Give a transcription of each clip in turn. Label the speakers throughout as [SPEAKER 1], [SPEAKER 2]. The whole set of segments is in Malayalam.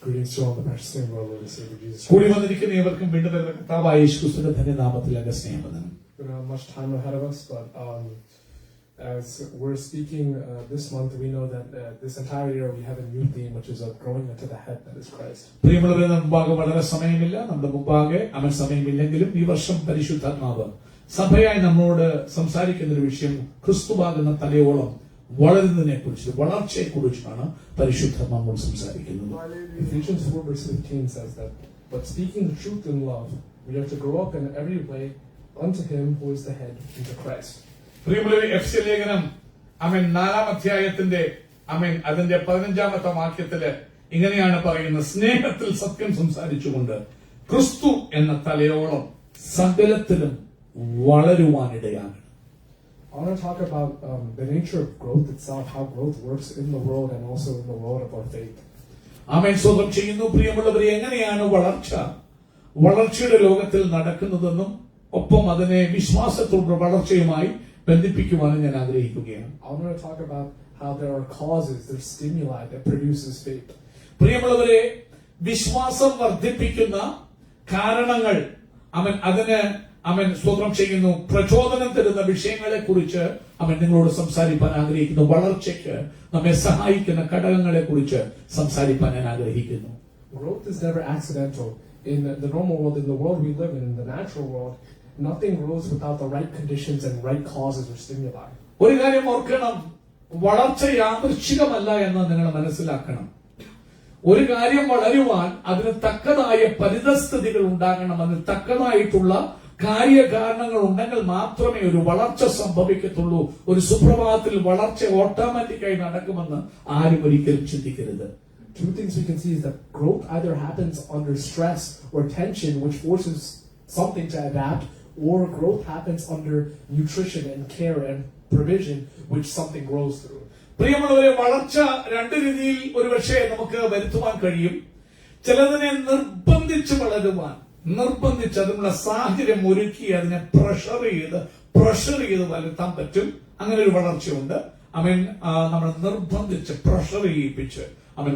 [SPEAKER 1] Greetings to all the precious name of our Lord and Savior Jesus
[SPEAKER 2] കൂടി
[SPEAKER 1] Christ.
[SPEAKER 2] വന്നിരിക്കുന്ന ഏവർക്കും വീണ്ടും വരുന്ന കർത്താവായ യേശുക്രിസ്തുവിന്റെ ധന്യനാമത്തിൽ എന്റെ സ്നേഹവന്ദനം.
[SPEAKER 1] We don't have much time ahead of us, but as we're speaking this month, we know that this entire year we have a new theme, which is growing into the head that is Christ.
[SPEAKER 2] പ്രിയമുള്ളവരെ, മുമ്പാകെ വളരെ സമയമില്ല, നമ്മുടെ മുമ്പാകെ അവൻ സമയമില്ലെങ്കിലും ഈ വർഷം പരിശുദ്ധാത്മാവ് സഭയായി നമ്മോട് സംസാരിക്കുന്ന ഒരു വിഷയം ക്രിസ്തുവാകുന്ന തലയോളം വളരുന്നതിനെ കുറിച്ച്, വളർച്ചയെ കുറിച്ചാണ് പരിശുദ്ധാത്മാവ് സംസാരിക്കുന്നത്.
[SPEAKER 1] Ephesians 4 verse 15 says that, but speaking the truth in love, we are to grow up in every way unto him who is the head, into Christ.
[SPEAKER 2] പ്രിയമുള്ളവരെ, എഫെസ്യ ലേഖനം 4-ാം അധ്യായത്തിന്റെ അതിന്റെ 15-ാമത്തെ വാക്യത്തില് ഇങ്ങനെയാണ് പറയുന്നത്: സ്നേഹത്തിൽ സത്യം സംസാരിച്ചുകൊണ്ട് ക്രിസ്തു എന്ന തലയോളം സകലത്തിലും വളരുവാനിടയാണ്.
[SPEAKER 1] I want to talk about the nature of growth itself, how growth works in the world and also in the world of our faith.
[SPEAKER 2] ആമേൻ. സ്വന്തം ചെയ്യുന്നു. പ്രിയമുള്ളവരെ, എങ്ങനെയാണ് വളർച്ചയുടെ ലോകത്തിൽ നടക്കുന്നതെന്നും ഒപ്പം അതിനെ വിശ്വാസത്തോടുള്ള വളർച്ചയുമായി ബന്ധിപ്പിക്കുവാനും ഞാൻ ആഗ്രഹിക്കുകയാണ്.
[SPEAKER 1] I want to talk about how there are causes, there are stimuli that produces faith.
[SPEAKER 2] പ്രിയമുള്ളവരെ, വിശ്വാസം വർദ്ധിപ്പിക്കുന്ന കാരണങ്ങൾ സ്തോത്രം ചെയ്യുന്നു, പ്രചോദനം തരുന്ന വിഷയങ്ങളെ കുറിച്ച് നിങ്ങളോട് സംസാരിക്കാൻ ആഗ്രഹിക്കുന്നു. വളർച്ചയ്ക്ക് നമ്മെ സഹായിക്കുന്ന ഘടകങ്ങളെ കുറിച്ച് സംസാരിക്കാൻ ഞാൻ ആഗ്രഹിക്കുന്നു.
[SPEAKER 1] Growth is never accidental. In the normal world, in the world we live in the natural world, nothing grows without the right conditions and right causes or stimuli.
[SPEAKER 2] ഒരു കാര്യം ഓർക്കണം, വളർച്ച യാദൃച്ഛികമല്ല എന്ന് നിങ്ങൾ മനസ്സിലാക്കണം. ഒരു കാര്യം വളരുവാൻ അതിന് തക്കതായ പരിതസ്ഥിതികൾ ഉണ്ടാകണം, അതിന് തക്കതായിട്ടുള്ള കാര്യകാരണങ്ങൾ ഉണ്ടെങ്കിൽ മാത്രമേ ഒരു വളർച്ച സംഭവിക്കത്തുള്ളൂ. ഒരു സുപ്രഭാതത്തിൽ വളർച്ച ഓട്ടോമാറ്റിക്കായി നടക്കുമെന്ന് ആരും ഒരിക്കലും ചിന്തിക്കരുത്.
[SPEAKER 1] Two things we can see is that growth either happens under stress or tension, which forces something to adapt, or growth happens under nutrition and care and provision, which something grows through.
[SPEAKER 2] പ്രിയമുള്ളവരെ, വളർച്ച രണ്ട് രീതിയിൽ ഒരുപക്ഷെ നമുക്ക് വരുത്തുവാൻ കഴിയും. ചിലതിനെ നിർബന്ധിച്ച് വളരുവാൻ, അതിനുള്ള സാഹചര്യം ഒരുക്കി അതിനെ പ്രഷർ ചെയ്ത് വളർത്താൻ പറ്റും. അങ്ങനെ ഒരു വളർച്ചയുണ്ട്. നമ്മൾ നിർബന്ധിച്ച് പ്രഷർ ചെയ്യിപ്പിച്ച്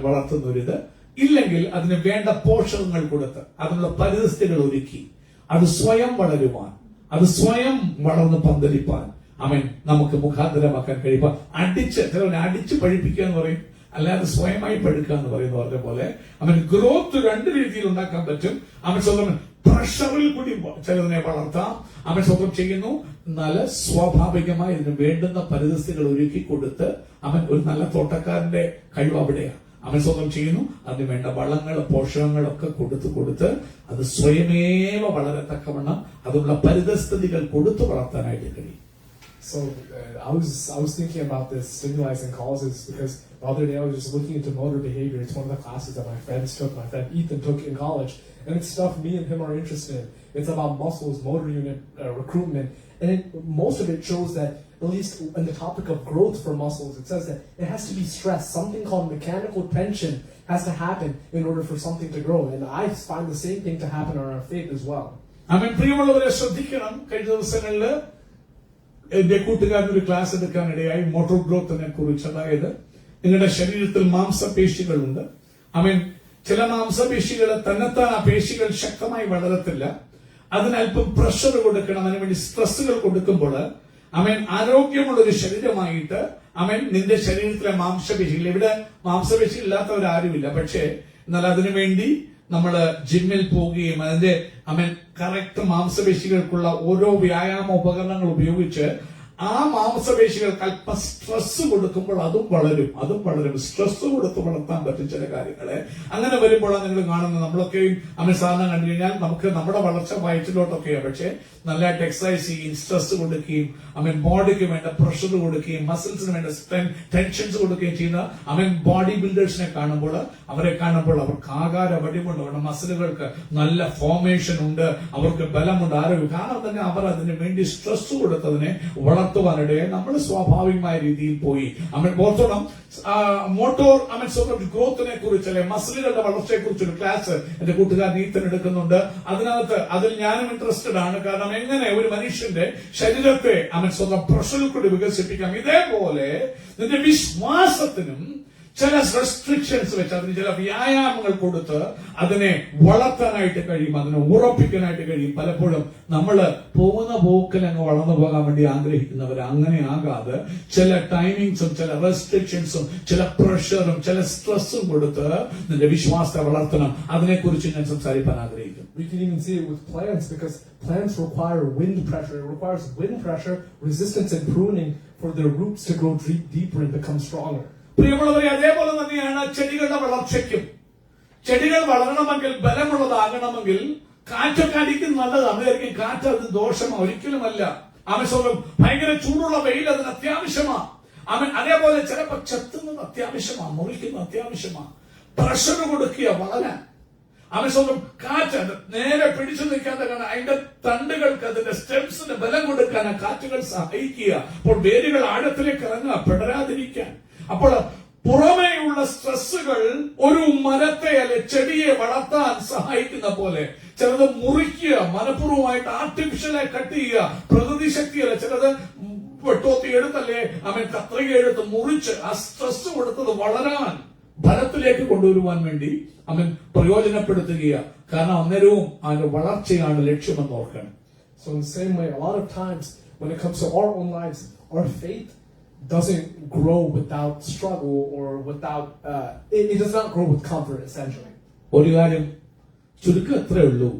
[SPEAKER 2] വളർത്തുന്നൊരിത്. ഇല്ലെങ്കിൽ അതിന് വേണ്ട പോഷകങ്ങൾ കൊടുത്ത് അതിനുള്ള പരിതസ്ഥിതികൾ ഒരുക്കി അത് സ്വയം വളരുവാൻ, അത് സ്വയം വളർന്ന് പന്തലിപ്പാൻ നമുക്ക് മുഖാന്തരമാക്കാൻ കഴിയുക. അടിച്ച് പഴിപ്പിക്കുക എന്ന് പറയും, അല്ലാതെ സ്വയമായി പഴുക്കുക എന്ന് പറയുന്ന പറഞ്ഞ പോലെ ഗ്രോത്ത് രണ്ട് രീതിയിൽ ഉണ്ടാക്കാൻ പറ്റും. സ്വന്തം പ്രഷറിൽ കൂടി ചിലതിനെ വളർത്താം. സ്വന്തം ചെയ്യുന്നു. നല്ല സ്വാഭാവികമായി ഇതിന് വേണ്ടുന്ന പരിതസ്ഥിതികൾ ഒരുക്കി കൊടുത്ത് ഒരു നല്ല തോട്ടക്കാരന്റെ കഴിവ് അവിടെയാണ്. സ്വന്തം ചെയ്യുന്നു. അതിന് വേണ്ട വളങ്ങൾ, പോഷകങ്ങളൊക്കെ കൊടുത്ത് അത് സ്വയമേവ വളരത്തക്കവണ്ണം അതിനുള്ള പരിതസ്ഥിതികൾ കൊടുത്തു വളർത്താനായിട്ട് കഴിയും.
[SPEAKER 1] So I was thinking about this stimuli and causes because the other day I was just looking into motor behavior. It's one of the classes that my friend Ethan took in college, and it's stuff me and him are interested in. It's about muscles, motor unit recruitment, and most of it shows that, at least in the topic of growth for muscles, it says that it has to be stress. Something called mechanical tension has to happen in order for something to grow, and I find the same thing to happen in our faith as well.
[SPEAKER 2] പ്രിയമുള്ളവരെ, ശ്രദ്ധിക്കണം. കഴിഞ്ഞ ദിവസങ്ങളില് എന്റെ കൂട്ടുകാരൻ ഒരു ക്ലാസ് എടുക്കാനിടയായി മോട്ടോർ ഗ്രോത്തിനെ കുറിച്ച്. അതായത് നിങ്ങളുടെ ശരീരത്തിൽ മാംസപേശികളുണ്ട്. ചില മാംസപേശികൾ തന്നെത്താൻ ആ പേശികൾ ശക്തമായി വളരത്തില്ല. അതിനല്പം പ്രഷർ കൊടുക്കണം. അതിനുവേണ്ടി സ്ട്രെസ്സുകൾ കൊടുക്കുമ്പോൾ ആരോഗ്യമുള്ള ഒരു ശരീരമായിട്ട് നിന്റെ ശരീരത്തിലെ മാംസപേശികൾ, ഇവിടെ മാംസപേശി ഇല്ലാത്തവരാരുമില്ല. പക്ഷേ എന്നാൽ അതിനുവേണ്ടി നമ്മള് ജിമ്മിൽ പോവുകയും അതിന്റെ കറക്റ്റ് മാംസപേശികൾക്കുള്ള ഓരോ വ്യായാമ ഉപകരണങ്ങൾ ഉപയോഗിച്ച് ആ മാംസപേശികൾക്ക് അല്പം സ്ട്രെസ് കൊടുക്കുമ്പോൾ അതും വളരും. സ്ട്രെസ് കൊടുത്ത് വളർത്താൻ പറ്റും ചില കാര്യങ്ങളെ. അങ്ങനെ വരുമ്പോഴാണ് നിങ്ങൾ കാണുന്നത്. നമ്മളൊക്കെയും സാധാരണ കണ്ടു കഴിഞ്ഞാൽ നമുക്ക് നമ്മുടെ വളർച്ച വയറ്റിലോട്ടൊക്കെയാണ്. പക്ഷെ നല്ലതായിട്ട് എക്സസൈസ് ചെയ്യും, സ്ട്രെസ് കൊടുക്കുകയും ബോഡിക്ക് വേണ്ട പ്രഷർ കൊടുക്കുകയും മസിൽസിന് വേണ്ട ടെൻഷൻസ് കൊടുക്കുകയും ചെയ്യുന്ന ബോഡി ബിൽഡേഴ്സിനെ കാണുമ്പോൾ അവർക്ക് ആകാര വടിവുണ്ട്, അവരുടെ മസിലുകൾക്ക് നല്ല ഫോർമേഷൻ ഉണ്ട്, അവർക്ക് ബലമുണ്ട്, ആരോഗ്യം. കാരണം തന്നെ അവർ അതിന് വേണ്ടി സ്ട്രെസ് കൊടുത്തതിനെ വളർത്തുവാനിടയെ നമ്മൾ സ്വാഭാവികമായ രീതിയിൽ പോയി. ഓർത്തോണം, മോട്ടോർ ഗ്രോത്തിനെ കുറിച്ച് അല്ലെ മസിലുകളുടെ വളർച്ചയെ കുറിച്ചൊരു ക്ലാസ് എന്റെ കൂട്ടുകാരൻ ഈത്തൻ എടുക്കുന്നുണ്ട്. അതിൽ ഞാനും ഇൻട്രസ്റ്റഡ് ആണ്. കാരണം എങ്ങനെ ഒരു മനുഷ്യന്റെ ശരീരത്തെ സ്വന്തം പ്രഷറിൽ കൂടി വികസിപ്പിക്കാം. ഇതേപോലെ നിന്റെ വിശ്വാസത്തിനും ചില റെസ്ട്രിക്ഷൻസ് വെച്ച് അതിന് ചില വ്യായാമങ്ങൾ കൊടുത്ത് അതിനെ വളർത്താനായിട്ട് കഴിയും, അതിനെ ഉറപ്പിക്കാനായിട്ട് കഴിയും. പലപ്പോഴും നമ്മൾ പോകുന്ന പോക്കിൽ അങ്ങ് വളർന്നു പോകാൻ വേണ്ടി ആഗ്രഹിക്കുന്നവർ അങ്ങനെ ആകാതെ ചില ടൈമിങ്സും ചില റെസ്ട്രിക്ഷൻസും ചില പ്രഷറും ചില സ്ട്രെസ്സും കൊടുത്ത് നിന്റെ വിശ്വാസത്തെ വളർത്തണം. അതിനെക്കുറിച്ച് ഞാൻ സംസാരിക്കാൻ ആഗ്രഹിക്കുന്നു.
[SPEAKER 1] We can even see it with plants, because plants require wind pressure. It requires wind pressure, resistance, and pruning for their roots to grow deeper and become stronger.
[SPEAKER 2] പ്രിയമുള്ളവരെ, അതേപോലെ തന്നെയാണ് ചെടികളുടെ വളർച്ചയ്ക്കും. ചെടികൾ വളരണമെങ്കിൽ, ബലമുള്ളതാകണമെങ്കിൽ കാറ്റൊക്കെ അടിക്കുന്നത് നല്ലത്. അമേരിക്കൻ കാറ്റ് അത് ദോഷമാണ്, ഒരിക്കലുമല്ല. ആവശ്യം ഭയങ്കര ചൂടുള്ള വെയിൽ അതിന് അത്യാവശ്യമാണ്. അതേപോലെ ചിലപ്പോൾ ചെത്തുന്നത് അത്യാവശ്യമാണ്, മുറിക്കുന്നത് അത്യാവശ്യമാണ്. പ്രഷർ കൊടുക്കുക വളരാൻ. ആവശ്യം കാറ്റ് നേരെ പിടിച്ചു നിൽക്കാതെ കാരണം അതിന്റെ തണ്ടുകൾക്ക് അതിന്റെ സ്റ്റെംസിന് ബലം കൊടുക്കാൻ ആ കാറ്റുകൾ സഹായിക്കുക. അപ്പോൾ വേരുകൾ ആഴത്തിലേക്ക് ഇറങ്ങുക, പെടരാതിരിക്കാൻ. അപ്പോൾ പുറമേയുള്ള സ്ട്രെസ്സുകൾ ഒരു മരത്തെ അല്ലെ ചെടിയെ വളർത്താൻ സഹായിക്കുന്ന പോലെ ചിലത് മുറിക്കുക, മനഃപൂർവ്വമായിട്ട് ആർട്ടിഫിഷ്യലായി കട്ട് ചെയ്യുക, പ്രകൃതി ശക്തിയല്ല. ചിലത് വെട്ടോത്തി എടുത്തല്ലേ കത്രിക എടുത്ത് മുറിച്ച് ആ സ്ട്രെസ് കൊടുത്തത് വളരാൻ ഫലത്തിലേക്ക് കൊണ്ടുവരുവാൻ വേണ്ടി പ്രയോജനപ്പെടുത്തുകയാണ്. കാരണം അന്നേരവും അതിന്റെ വളർച്ചയാണ് ലക്ഷ്യമെന്ന് ഓർക്കണം.
[SPEAKER 1] So in the same way, a lot of times when it comes to our own lives, our faith doesn't grow without struggle or without it does not grow with comfort, essentially.
[SPEAKER 2] ഒരു കാര്യം ചുരുക്കം എത്രേ ഉള്ളൂ,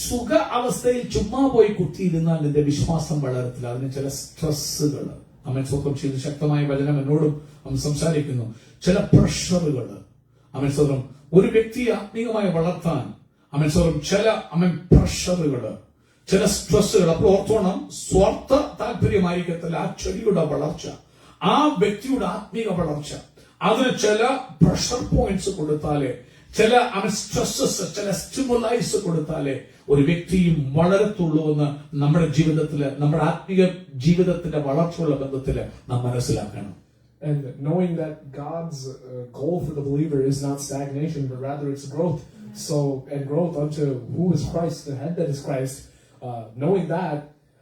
[SPEAKER 2] സുഖ അവസ്ഥയിൽ ചുമ്മാ പോയി കുത്തിയിരുന്നാൽ നിന്റെ വിശ്വാസം വളരത്തില്ല. അതിന് ചില സ്ട്രെസ്സുകൾ സ്വന്തം ചെയ്ത് ശക്തമായ വചനം എന്നോടും സംസാരിക്കുന്നു. ചില പ്രഷറുകൾ സ്വന്തം ഒരു വ്യക്തിയെ ആത്മീയമായി വളർത്താൻ സ്വന്തം ചില പ്രഷറുകൾ, ചില സ്ട്രെസ്സുകൾ. അപ്പോൾ ഓർത്തോണം, സ്വാർത്ഥ താല്പര്യമായിരിക്കത്തില്ല ആ ചെടിയുടെ വളർച്ച, ആ വ്യക്തിയുടെ ആത്മീയ വളർച്ച. അതിന് ചില പ്രഷർ പോയിന്റ്സ് കൊടുത്താലേ, ചില സ്ട്രെസ്സസ്, ചില സ്റ്റിമുലൈസ് കൊടുത്താലേ ഒരു വ്യക്തിയും വളരത്തുള്ളൂ എന്ന് നമ്മുടെ ജീവിതത്തില്, നമ്മുടെ ആത്മീയ ജീവിതത്തിന്റെ വളർച്ചയുള്ള ബന്ധത്തില് നാം മനസ്സിലാക്കണം.
[SPEAKER 1] And knowing that God's goal for the believer is not stagnation, but rather it's growth. So, and growth unto who is Christ, the head that is Christ. Knowing that,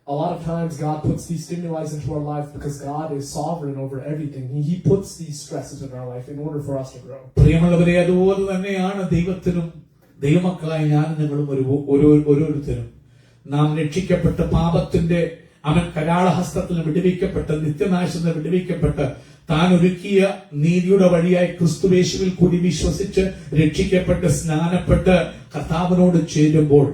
[SPEAKER 1] a lot of times God puts these stimuli into our life because God is sovereign over everything. He puts these stresses in our life in order for us to grow.
[SPEAKER 2] പ്രിയമുള്ളവരെ, അതുപോലെ തന്നെയാണ് ദൈവത്തിനും ദൈവമക്കളായ ഞാൻ നിങ്ങളും ഓരോരുത്തരും നാം രക്ഷിക്കപ്പെട്ട് പാപത്തിന്റെ കരാളഹസ്തത്തിൽ വിടുവിക്കപ്പെട്ട് നിത്യനാശത്തിൽ വിടുവിക്കപ്പെട്ട് താൻ ഒരുക്കിയ നീതിയുടെ വഴിയായി ക്രിസ്തുയേശുവിൽ കൂടി വിശ്വസിച്ച് രക്ഷിക്കപ്പെട്ട് സ്നാനപ്പെട്ട് കർത്താവിനോട് ചേരുമ്പോൾ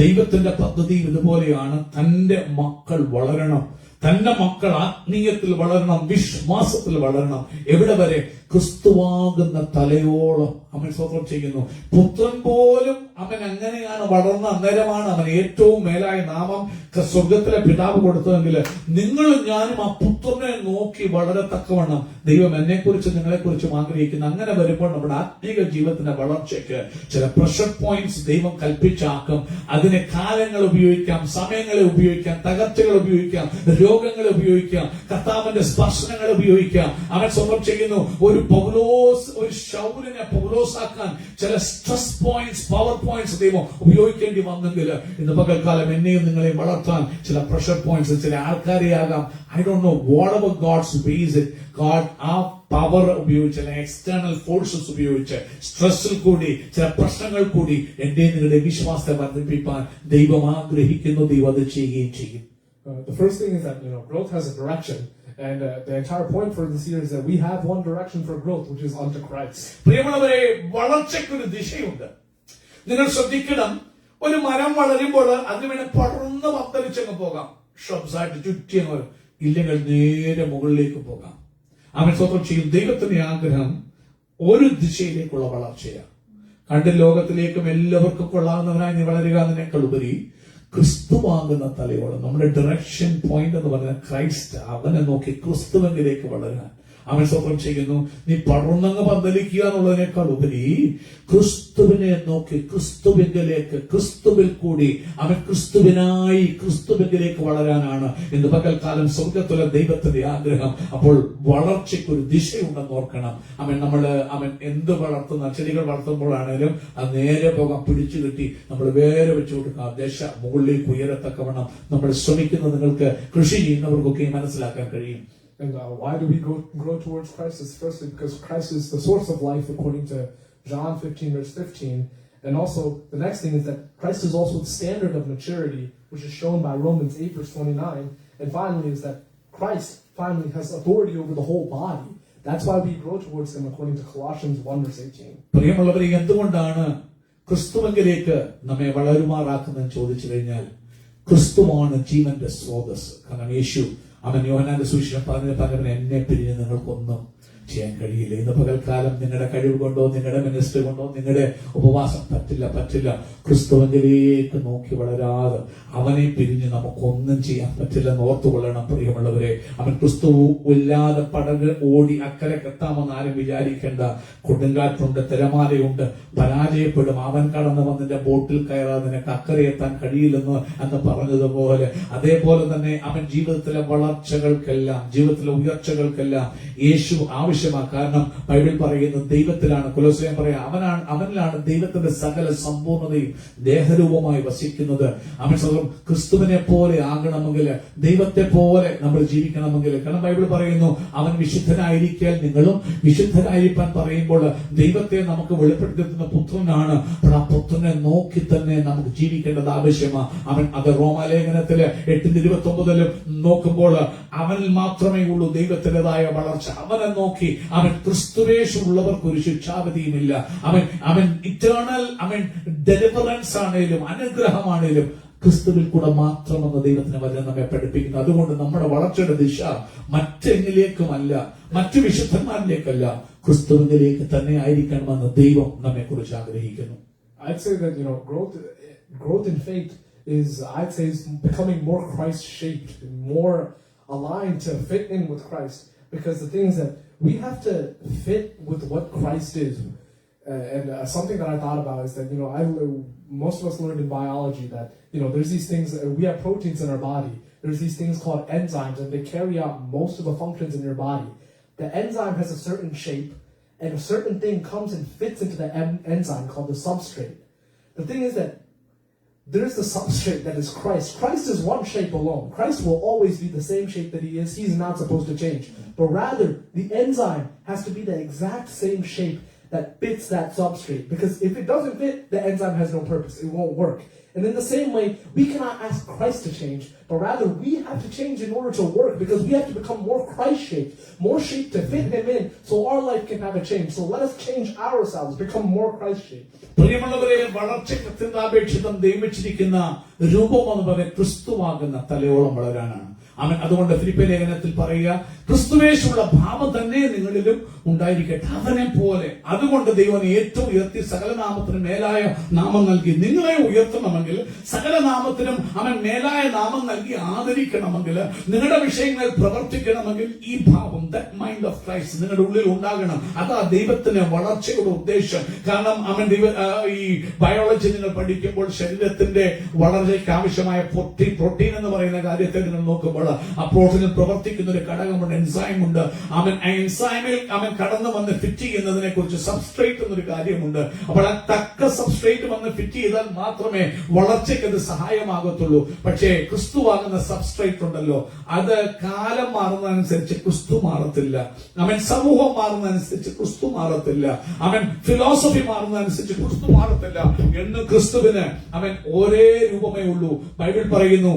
[SPEAKER 2] ദൈവത്തിന്റെ പദ്ധതി ഇതുപോലെയാണ്. തന്റെ മക്കൾ വളരണം, തന്റെ മക്കൾ ആത്മീയത്തിൽ വളരണം, വിശ്വാസത്തിൽ വളരണം. എവിടെ വരെ? ക്രിസ്തുവാകുന്ന തലയോളം അവൻ സ്വതന്ത്രം ചെയ്യുന്നു. പുത്രൻ പോലും അവൻ അങ്ങനെയാണ് വളർന്ന അന്നേരമാണ് അവൻ ഏറ്റവും മേലായ നാമം സ്വർഗത്തിലെ പിതാവ് കൊടുത്തതെങ്കിൽ നിങ്ങളും ഞാനും ആ പുത്രനെ നോക്കി വളരത്തക്കവണ്ണം ദൈവം എന്നെ കുറിച്ച് നിങ്ങളെ കുറിച്ചും ആഗ്രഹിക്കുന്നു. അങ്ങനെ വരുമ്പോൾ നമ്മുടെ ആത്മീക ജീവിതത്തിന്റെ വളർച്ചയ്ക്ക് ചില പ്രഷർ പോയിന്റ്സ് ദൈവം കൽപ്പിച്ചാക്കും. അതിനെ കാലങ്ങൾ ഉപയോഗിക്കാം, സമയങ്ങളെ ഉപയോഗിക്കാം, തകർച്ചകൾ ഉപയോഗിക്കാം, രോഗങ്ങളെ ഉപയോഗിക്കാം, കർത്താവിന്റെ സ്പർശനങ്ങൾ ഉപയോഗിക്കാം. അവൻ സ്വന്തം ചെയ്യുന്നു. ഒരു പൗലോസ്, ഒരു ശൗലിനെ പൗലോസാക്കാൻ ചില സ്ട്രെസ് പോയിന്റ്സ്, പവർ പോയിന്റ്സ് ദൈവം ഉപയോഗിക്കേണ്ടി വന്നെങ്കിൽ ഇന്ന് പകൽക്കാലം എന്നെയും നിങ്ങളെയും വളർത്താൻ ചില പ്രഷർ പോയിന്റ്സ്, ചില ആൾക്കാരെയാകാം. I don't know whatever God's ways it. God ആ പവർ ഉപയോഗിച്ച്, ചില എക്സ്റ്റേണൽ ഫോഴ്സസ് ഉപയോഗിച്ച്, സ്ട്രെസ്സിൽ കൂടി, ചില പ്രശ്നങ്ങൾ കൂടി എന്റെ നിങ്ങളുടെ വിശ്വാസത്തെ വർദ്ധിപ്പിക്കാൻ ദൈവം ആഗ്രഹിക്കുന്നു. ദൈവം അത് ചെയ്യുകയും ചെയ്യും.
[SPEAKER 1] The first thing is that growth has a direction. And the entire point for this year is that we have one direction for growth, which is unto Christ.
[SPEAKER 2] പ്രിയമുള്ളവരെ, വളർച്ചയ്ക്കൊരു ദിശയുണ്ട്. നിങ്ങൾ ശ്രദ്ധിക്കണം, ഒരു മരം വളരുമ്പോൾ അതിന് വേണ്ടി പടർന്ന് പന്തലിച്ചങ്ങ് പോകാം, ഷബ്സായിട്ട് ചുറ്റിയങ്ങ്, ഇല്ലെങ്കിൽ നേരെ മുകളിലേക്ക് പോകാം. അവൻ സ്വന്തം ചെയ്യും. ദൈവത്തിന്റെ ആഗ്രഹം ഒരു ദിശയിലേക്കുള്ള വളർച്ചയാണ്. കണ്ട് ലോകത്തിലേക്കും എല്ലാവർക്കും കൊള്ളാവുന്നവനായി നീ വളരുക എന്നതിനേക്കാൾ ഉപരി ക്രിസ്തുവാകുന്ന തലയോളം നമ്മുടെ ഡയറക്ഷൻ പോയിന്റ് എന്ന് പറയുന്ന ക്രൈസ്റ്റ്, അവനെ നോക്കി ക്രിസ്തുവിലേക്ക് വളരാൻ അവൻ സ്വന്തം ചെയ്യുന്നു. നീ പടർന്നങ്ങ് പന്തലിക്കുക എന്നുള്ളതിനേക്കാൾ ഉപരി ക്രിസ്തുവിനെ നോക്കി ക്രിസ്തുവിലേക്ക്, ക്രിസ്തുവിൽ കൂടി അവൻ ക്രിസ്തുവിനായി ക്രിസ്തുവിലേക്ക് വളരാനാണ് ഇന്ന് പകൽക്കാലം സ്വർഗത്തിലെ ദൈവത്തിന്റെ ആഗ്രഹം. അപ്പോൾ വളർച്ചയ്ക്കൊരു ദിശയുണ്ടെന്ന് ഓർക്കണം. അവൻ എന്ത് വളർത്തുന്ന ചെടികൾ വളർത്തുമ്പോഴാണേലും അത് നേരെ പോകാൻ പിടിച്ചു കിട്ടി നമ്മൾ വേറെ വെച്ചു കൊടുക്കുക. ദശ മുകളിലേക്ക് ഉയരത്തക്കവണ്ണം നമ്മൾ ശ്രമിക്കുന്നത് നിങ്ങൾക്ക് കൃഷി ചെയ്യുന്നവർക്കൊക്കെ മനസ്സിലാക്കാൻ കഴിയും.
[SPEAKER 1] And why do we grow towards Christ? It's firstly because Christ is the source of life, according to John 15, verse 15. And also, the next thing is that Christ is also the standard of maturity, which is shown by Romans 8, verse 29. And finally is that Christ finally has authority over the whole body. That's why we grow towards him, according to Colossians 1, verse 18.
[SPEAKER 2] പ്രിയമുള്ളവരെ, എന്തുകൊണ്ടാണ് ക്രിസ്തുവിലേക്ക് നമ്മെ വളരുമാറാക്കുന്നതെന്ന് ചോദിച്ചു കഴിഞ്ഞാൽ, ക്രിസ്തുവാണ് ജീവന്റെ സ്രോതസ്. കാരണം യേശു യോഹന്നാന്റെ സുവിശേഷം പറഞ്ഞ എന്നെ പിരിഞ്ഞ് നിങ്ങൾക്കൊന്നും ചെയ്യാൻ കഴിയില്ല. ഇന്ന് പകൽക്കാലം നിങ്ങളുടെ കഴിവ് കൊണ്ടോ നിങ്ങളുടെ മിനിസ്റ്ററി കൊണ്ടോ നിങ്ങളുടെ ഉപവാസം പറ്റില്ല. ക്രിസ്തുവിലേക്ക് നോക്കി വളരാതെ അവനെ പിരിഞ്ഞ് നമുക്കൊന്നും ചെയ്യാൻ പറ്റില്ലെന്ന് ഓർത്തുകൊള്ളണം പ്രിയമുള്ളവരെ. അവൻ ക്രിസ്തു ഇല്ലാതെ പടക് ഓടി അക്കരെ എത്താമെന്ന് ആരും വിചാരിക്കേണ്ട. കൊടുങ്കാറ്റുണ്ട്, തിരമാലയുണ്ട്, പരാജയപ്പെടും. അവൻ കടന്നു വന്നിന്റെ ബോട്ടിൽ കയറാതെ നിനക്ക് അക്കരെ എത്താൻ കഴിയില്ലെന്ന് പറഞ്ഞതുപോലെ, അതേപോലെ തന്നെ അവൻ ജീവിതത്തിലെ വളർച്ചകൾക്കെല്ലാം, ജീവിതത്തിലെ ഉയർച്ചകൾക്കെല്ലാം യേശു ആവശ്യമാണ്. കാരണം ബൈബിൾ പറയുന്നത് ദൈവത്തിലാണ്, കൊലോസ്യർ പറയാം, അവനിലാണ് ദൈവത്തിന്റെ സകല സമ്പൂർണതയും ദേഹരൂപമായി വസിക്കുന്നത്. അവൻ ക്രിസ്തുവിനെ പോലെ ആകണമെങ്കിൽ, ദൈവത്തെ പോലെ നമ്മൾ ജീവിക്കണമെങ്കിൽ, കാരണം ബൈബിൾ പറയുന്നു അവൻ വിശുദ്ധനായിരിക്കാൻ നിങ്ങളും വിശുദ്ധനായിരിക്കാൻ പറയുമ്പോൾ ദൈവത്തെ നമുക്ക് വെളിപ്പെടുത്തുന്ന പുത്രനാണ്. ആ പുത്രനെ നോക്കി തന്നെ നമുക്ക് ജീവിക്കേണ്ടത് ആവശ്യമാണ്. അവൻ അത് റോമാലേഖനത്തില് 8:29 നോക്കുമ്പോൾ അവനിൽ മാത്രമേ ഉള്ളൂ ദൈവത്തിൻ്റെതായ വളർച്ച. അവനെ നോക്കി, അവൻ ക്രിസ്തുവേശുള്ളവർക്ക് ഒരു ശിക്ഷാവിധിയുമില്ല. അവൻ ഇറ്റേണൽ, അവൻ ഡെലിവറൻസ് ആണേലും അനുഗ്രഹമാണേലും ക്രിസ്തുവിൽ കൂടെ മാത്രമെന്ന് ദൈവത്തിന് വചനം നമ്മെ പഠിപ്പിക്കുന്നു. അതുകൊണ്ട് നമ്മുടെ വളർച്ചയുടെ ദിശ മറ്റെങ്ങിലേക്കുമല്ല, മറ്റു വിശുദ്ധന്മാരിലേക്കല്ല, ക്രിസ്തുവിലേക്ക് തന്നെ ആയിരിക്കണമെന്ന് ദൈവം നമ്മെ കുറിച്ച് ആഗ്രഹിക്കുന്നു.
[SPEAKER 1] I'd say that growth in faith is becoming more Christ-shaped, more aligned to fit in with Christ. Because the thing is that we have to fit with what Christ is. And something that I thought about is that, most of us learned in biology that, there's these things, we have proteins in our body. There's these things called enzymes, and they carry out most of the functions in your body. The enzyme has a certain shape, and a certain thing comes and fits into the enzyme called the substrate. The thing is that there's the substrate that is Christ. Christ is one shape alone. Christ will always be the same shape that he is. He's not supposed to change. But rather, the enzyme has to be the exact same shape that fits that substrate. Because if it doesn't fit, the enzyme has no purpose. It won't work. And in the same way, we cannot ask Christ to change, but rather we have to change in order to work, because we have to become more Christ-shaped, more shaped to fit him in, so our life can have a change. So let us change ourselves, become more Christ-shaped.
[SPEAKER 2] പ്രിയമുള്ളവരെ, വളർച്ചയ്ക്ക് അത്യന്താപേക്ഷിതം ദൈവച്ചിരിക്കുന്ന രൂപം എന്ന് പറയുന്നത് ക്രിസ്തുവാകുന്ന തലയോളം വളരാനാണ്. അതുകൊണ്ട് ഫിലിപ്പിയ ലേഖനത്തിൽ പറയുക, ക്രിസ്തുവേശുള്ള ഭാവം തന്നെ നിങ്ങളിലും ഉണ്ടായിരിക്കട്ടെ, അവനെ പോലെ. അതുകൊണ്ട് ദൈവം ഏറ്റവും ഉയർത്തി സകല നാമത്തിനും മേലായ നാമം നൽകി. നിങ്ങളെ ഉയർത്തണമെങ്കിൽ, സകല നാമത്തിനും അവൻ മേലായ നാമം നൽകി ആദരിക്കണമെങ്കിൽ, നിങ്ങളുടെ വിഷയങ്ങൾ പ്രവർത്തിക്കണമെങ്കിൽ ഈ ഭാവം, ദാറ്റ് മൈൻഡ് ഓഫ് ക്രൈസ്റ്റ് നിങ്ങളുടെ ഉള്ളിൽ ഉണ്ടാകണം. അതാ ദൈവത്തിന് വളർച്ചയുടെ ഉദ്ദേശം. കാരണം ഈ ബയോളജി നിങ്ങൾ പഠിക്കുമ്പോൾ ശരീരത്തിന്റെ വളർച്ചയ്ക്ക് ആവശ്യമായ പ്രോട്ടീൻ എന്ന് പറയുന്ന കാര്യത്തെ നിങ്ങൾ നോക്കുമ്പോൾ ആ പ്രോട്ടീനിൽ പ്രവർത്തിക്കുന്ന ഒരു ഘടകമുണ്ട്, എൻസൈം ഉണ്ട്. എൻസൈമിൽ കടന്നു വന്ന് ഫിറ്റ് ചെയ്യുന്നതിനെ കുറിച്ച് സബ്സ്ട്രേറ്റ് എന്നൊരു കാര്യമുണ്ട്. അപ്പോൾ ആ തക്ക സബ്സ്ട്രേറ്റ് വന്ന് ഫിറ്റ് ചെയ്താൽ മാത്രമേ വളർച്ചയ്ക്ക് അത് സഹായമാകത്തുള്ളൂ. പക്ഷേ ക്രിസ്തുവാകുന്ന സബ്സ്ട്രേറ്റ് ഉണ്ടല്ലോ, അത് കാലം മാറുന്നതനുസരിച്ച് ക്രിസ്തു മാറത്തില്ല. സമൂഹം മാറുന്നതനുസരിച്ച് ക്രിസ്തു മാറത്തില്ല. ഫിലോസഫി മാറുന്നതനുസരിച്ച് ക്രിസ്തു മാറത്തില്ല. എന്ന് ക്രിസ്തുവിന് ഒരേ രൂപമേ ഉള്ളൂ. ബൈബിൾ പറയുന്നു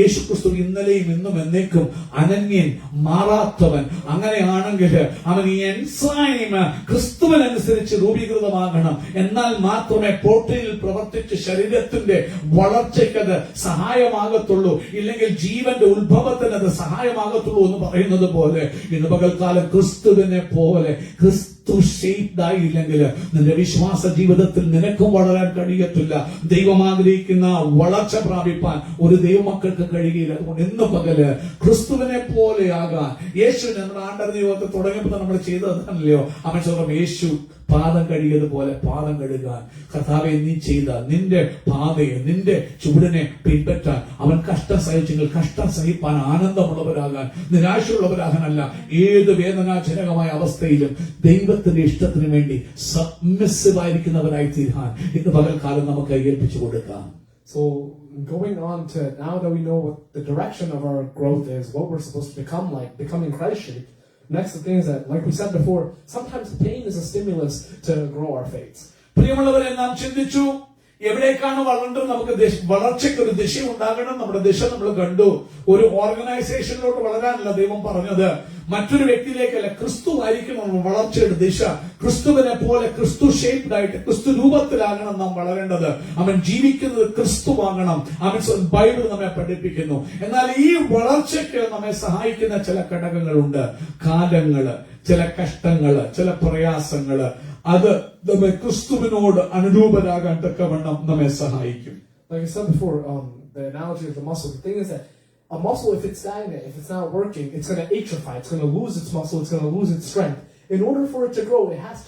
[SPEAKER 2] യേശു ക്രിസ്തു ഇന്നലെയും ഇന്നും എന്നേക്കും അനന്യൻ, മാറാത്തവൻ. അങ്ങനെയാണെങ്കിൽ ഈ എൻസൈം ക്രിസ്തുവിനനുസരിച്ച് രൂപീകൃതമാകണം. എന്നാൽ മാത്രമേ പ്രോട്ടീനിൽ പ്രവർത്തിച്ച് ശരീരത്തിന്റെ വളർച്ചയ്ക്ക് അത് സഹായമാകത്തുള്ളൂ. ഇല്ലെങ്കിൽ ജീവന്റെ ഉത്ഭവത്തിന് അത് സഹായമാകത്തുള്ളൂ എന്ന് പറയുന്നത് പോലെ ഇന്ന് പകൽക്കാലം ക്രിസ്തുവിനെ പോലെ ഷേപ്ഡായില്ലെങ്കിൽ നിന്റെ വിശ്വാസ ജീവിതത്തിൽ നിനക്കും വളരാൻ കഴിയത്തില്ല. ദൈവം ആഗ്രഹിക്കുന്ന വളർച്ച പ്രാപിപ്പാൻ ഒരു ദൈവമക്കൾക്ക് കഴിയില്ല. അതുകൊണ്ട് ഇന്ന് പകല് ക്രിസ്തുവിനെ പോലെയാകാൻ, യേശുവിനെ നമ്മുടെ ആണ്ടറിഞ്ഞ യോഗത്തിൽ തുടങ്ങിയപ്പോൾ നമ്മൾ ചെയ്തതല്ലയോ, യേശു പാദം കഴുകിയതുപോലെ പാദം കഴുകാൻ. കർത്താവെ, നീ ചെയ്ത നിന്റെ പാതയെ, നിന്റെ ചുവടിനെ പിൻപറ്റാൻ, അവൻ കഷ്ടം സഹിച്ചെങ്കിൽ കഷ്ടം സഹിപ്പാൻ ആനന്ദമുള്ളവരാകാൻ, നിരാശയുള്ളവരാകാനല്ല, ഏത് വേദനാജനകമായ അവസ്ഥയിലും ദൈവത്തിന്റെ ഇഷ്ടത്തിന് വേണ്ടി സബ്മിസീവ് ആയിരിക്കുന്നവരായി തീരാൻ ഇന്ന് പകൽക്കാലം നമുക്ക് ഏൽപ്പിച്ചു കൊടുക്കാം.
[SPEAKER 1] So going on to now that we know what the direction of our growth is, what we're supposed to become like, becoming Christ-shaped. Next, the thing is that, like we said before, sometimes pain is a stimulus to grow our faith.
[SPEAKER 2] പ്രിയമുള്ളവരെ, നാം ചിന്തിച്ചു എവിടേക്കാണ് വളരേണ്ടത്, നമുക്ക് വളർച്ചയ്ക്ക് ഒരു ദിശ ഉണ്ടാകണം. നമ്മുടെ ദിശ നമ്മൾ കണ്ടു. ഒരു ഓർഗനൈസേഷനിലോട്ട് വളരാനല്ല ദൈവം പറഞ്ഞത്, മറ്റൊരു വ്യക്തിയിലേക്കല്ല, ക്രിസ്തു ആയിരിക്കണം നമ്മൾ വളർച്ചയുടെ ദിശ. ക്രിസ്തുവിനെ പോലെ ക്രിസ്തു ഷേപ്ഡ് ആയിട്ട് ക്രിസ്തു രൂപത്തിലാകണം നാം വളരേണ്ടത്. അവൻ ജീവിക്കുന്നത് ക്രിസ്തുവാകണം. അവൻ ബൈബിൾ നമ്മെ പഠിപ്പിക്കുന്നു. എന്നാൽ ഈ വളർച്ചയ്ക്ക് നമ്മെ സഹായിക്കുന്ന ചില ഘടകങ്ങളുണ്ട്. കാലങ്ങള്, ചില കഷ്ടങ്ങള്, ചില പ്രയാസങ്ങള്, അത് നമ്മെ ക്രിസ്തുവിനോട് അനുരൂപരാകാൻ തക്കവണ്ണം നമ്മെ സഹായിക്കും.
[SPEAKER 1] Like I said before, the analogy of the muscle, the thing is that a muscle, if it's stagnant, if it's not working, it's going to atrophy, it's going to lose its muscle, it's going to lose its strength. In order for it to grow, it has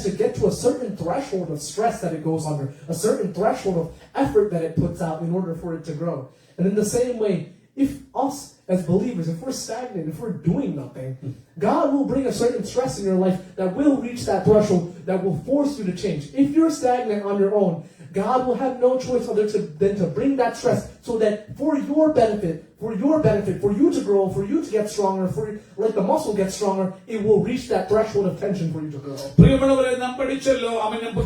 [SPEAKER 1] to get to a certain threshold of stress that it goes under, a certain threshold of effort that it puts out in order for it to grow. And in the same way, if us as believers, if we're stagnant, if we're doing nothing, God will bring a certain stress in your life that will reach that threshold that will force you to change. If you're stagnant on your own, God will have no choice other than to bring that stress so that for your benefit, for you to grow, for you to get stronger, like the muscle gets stronger, it will reach that threshold of tension for you to grow.
[SPEAKER 2] പ്രിയമുള്ളവരെ, നാം പഠിച്ചല്ലോ,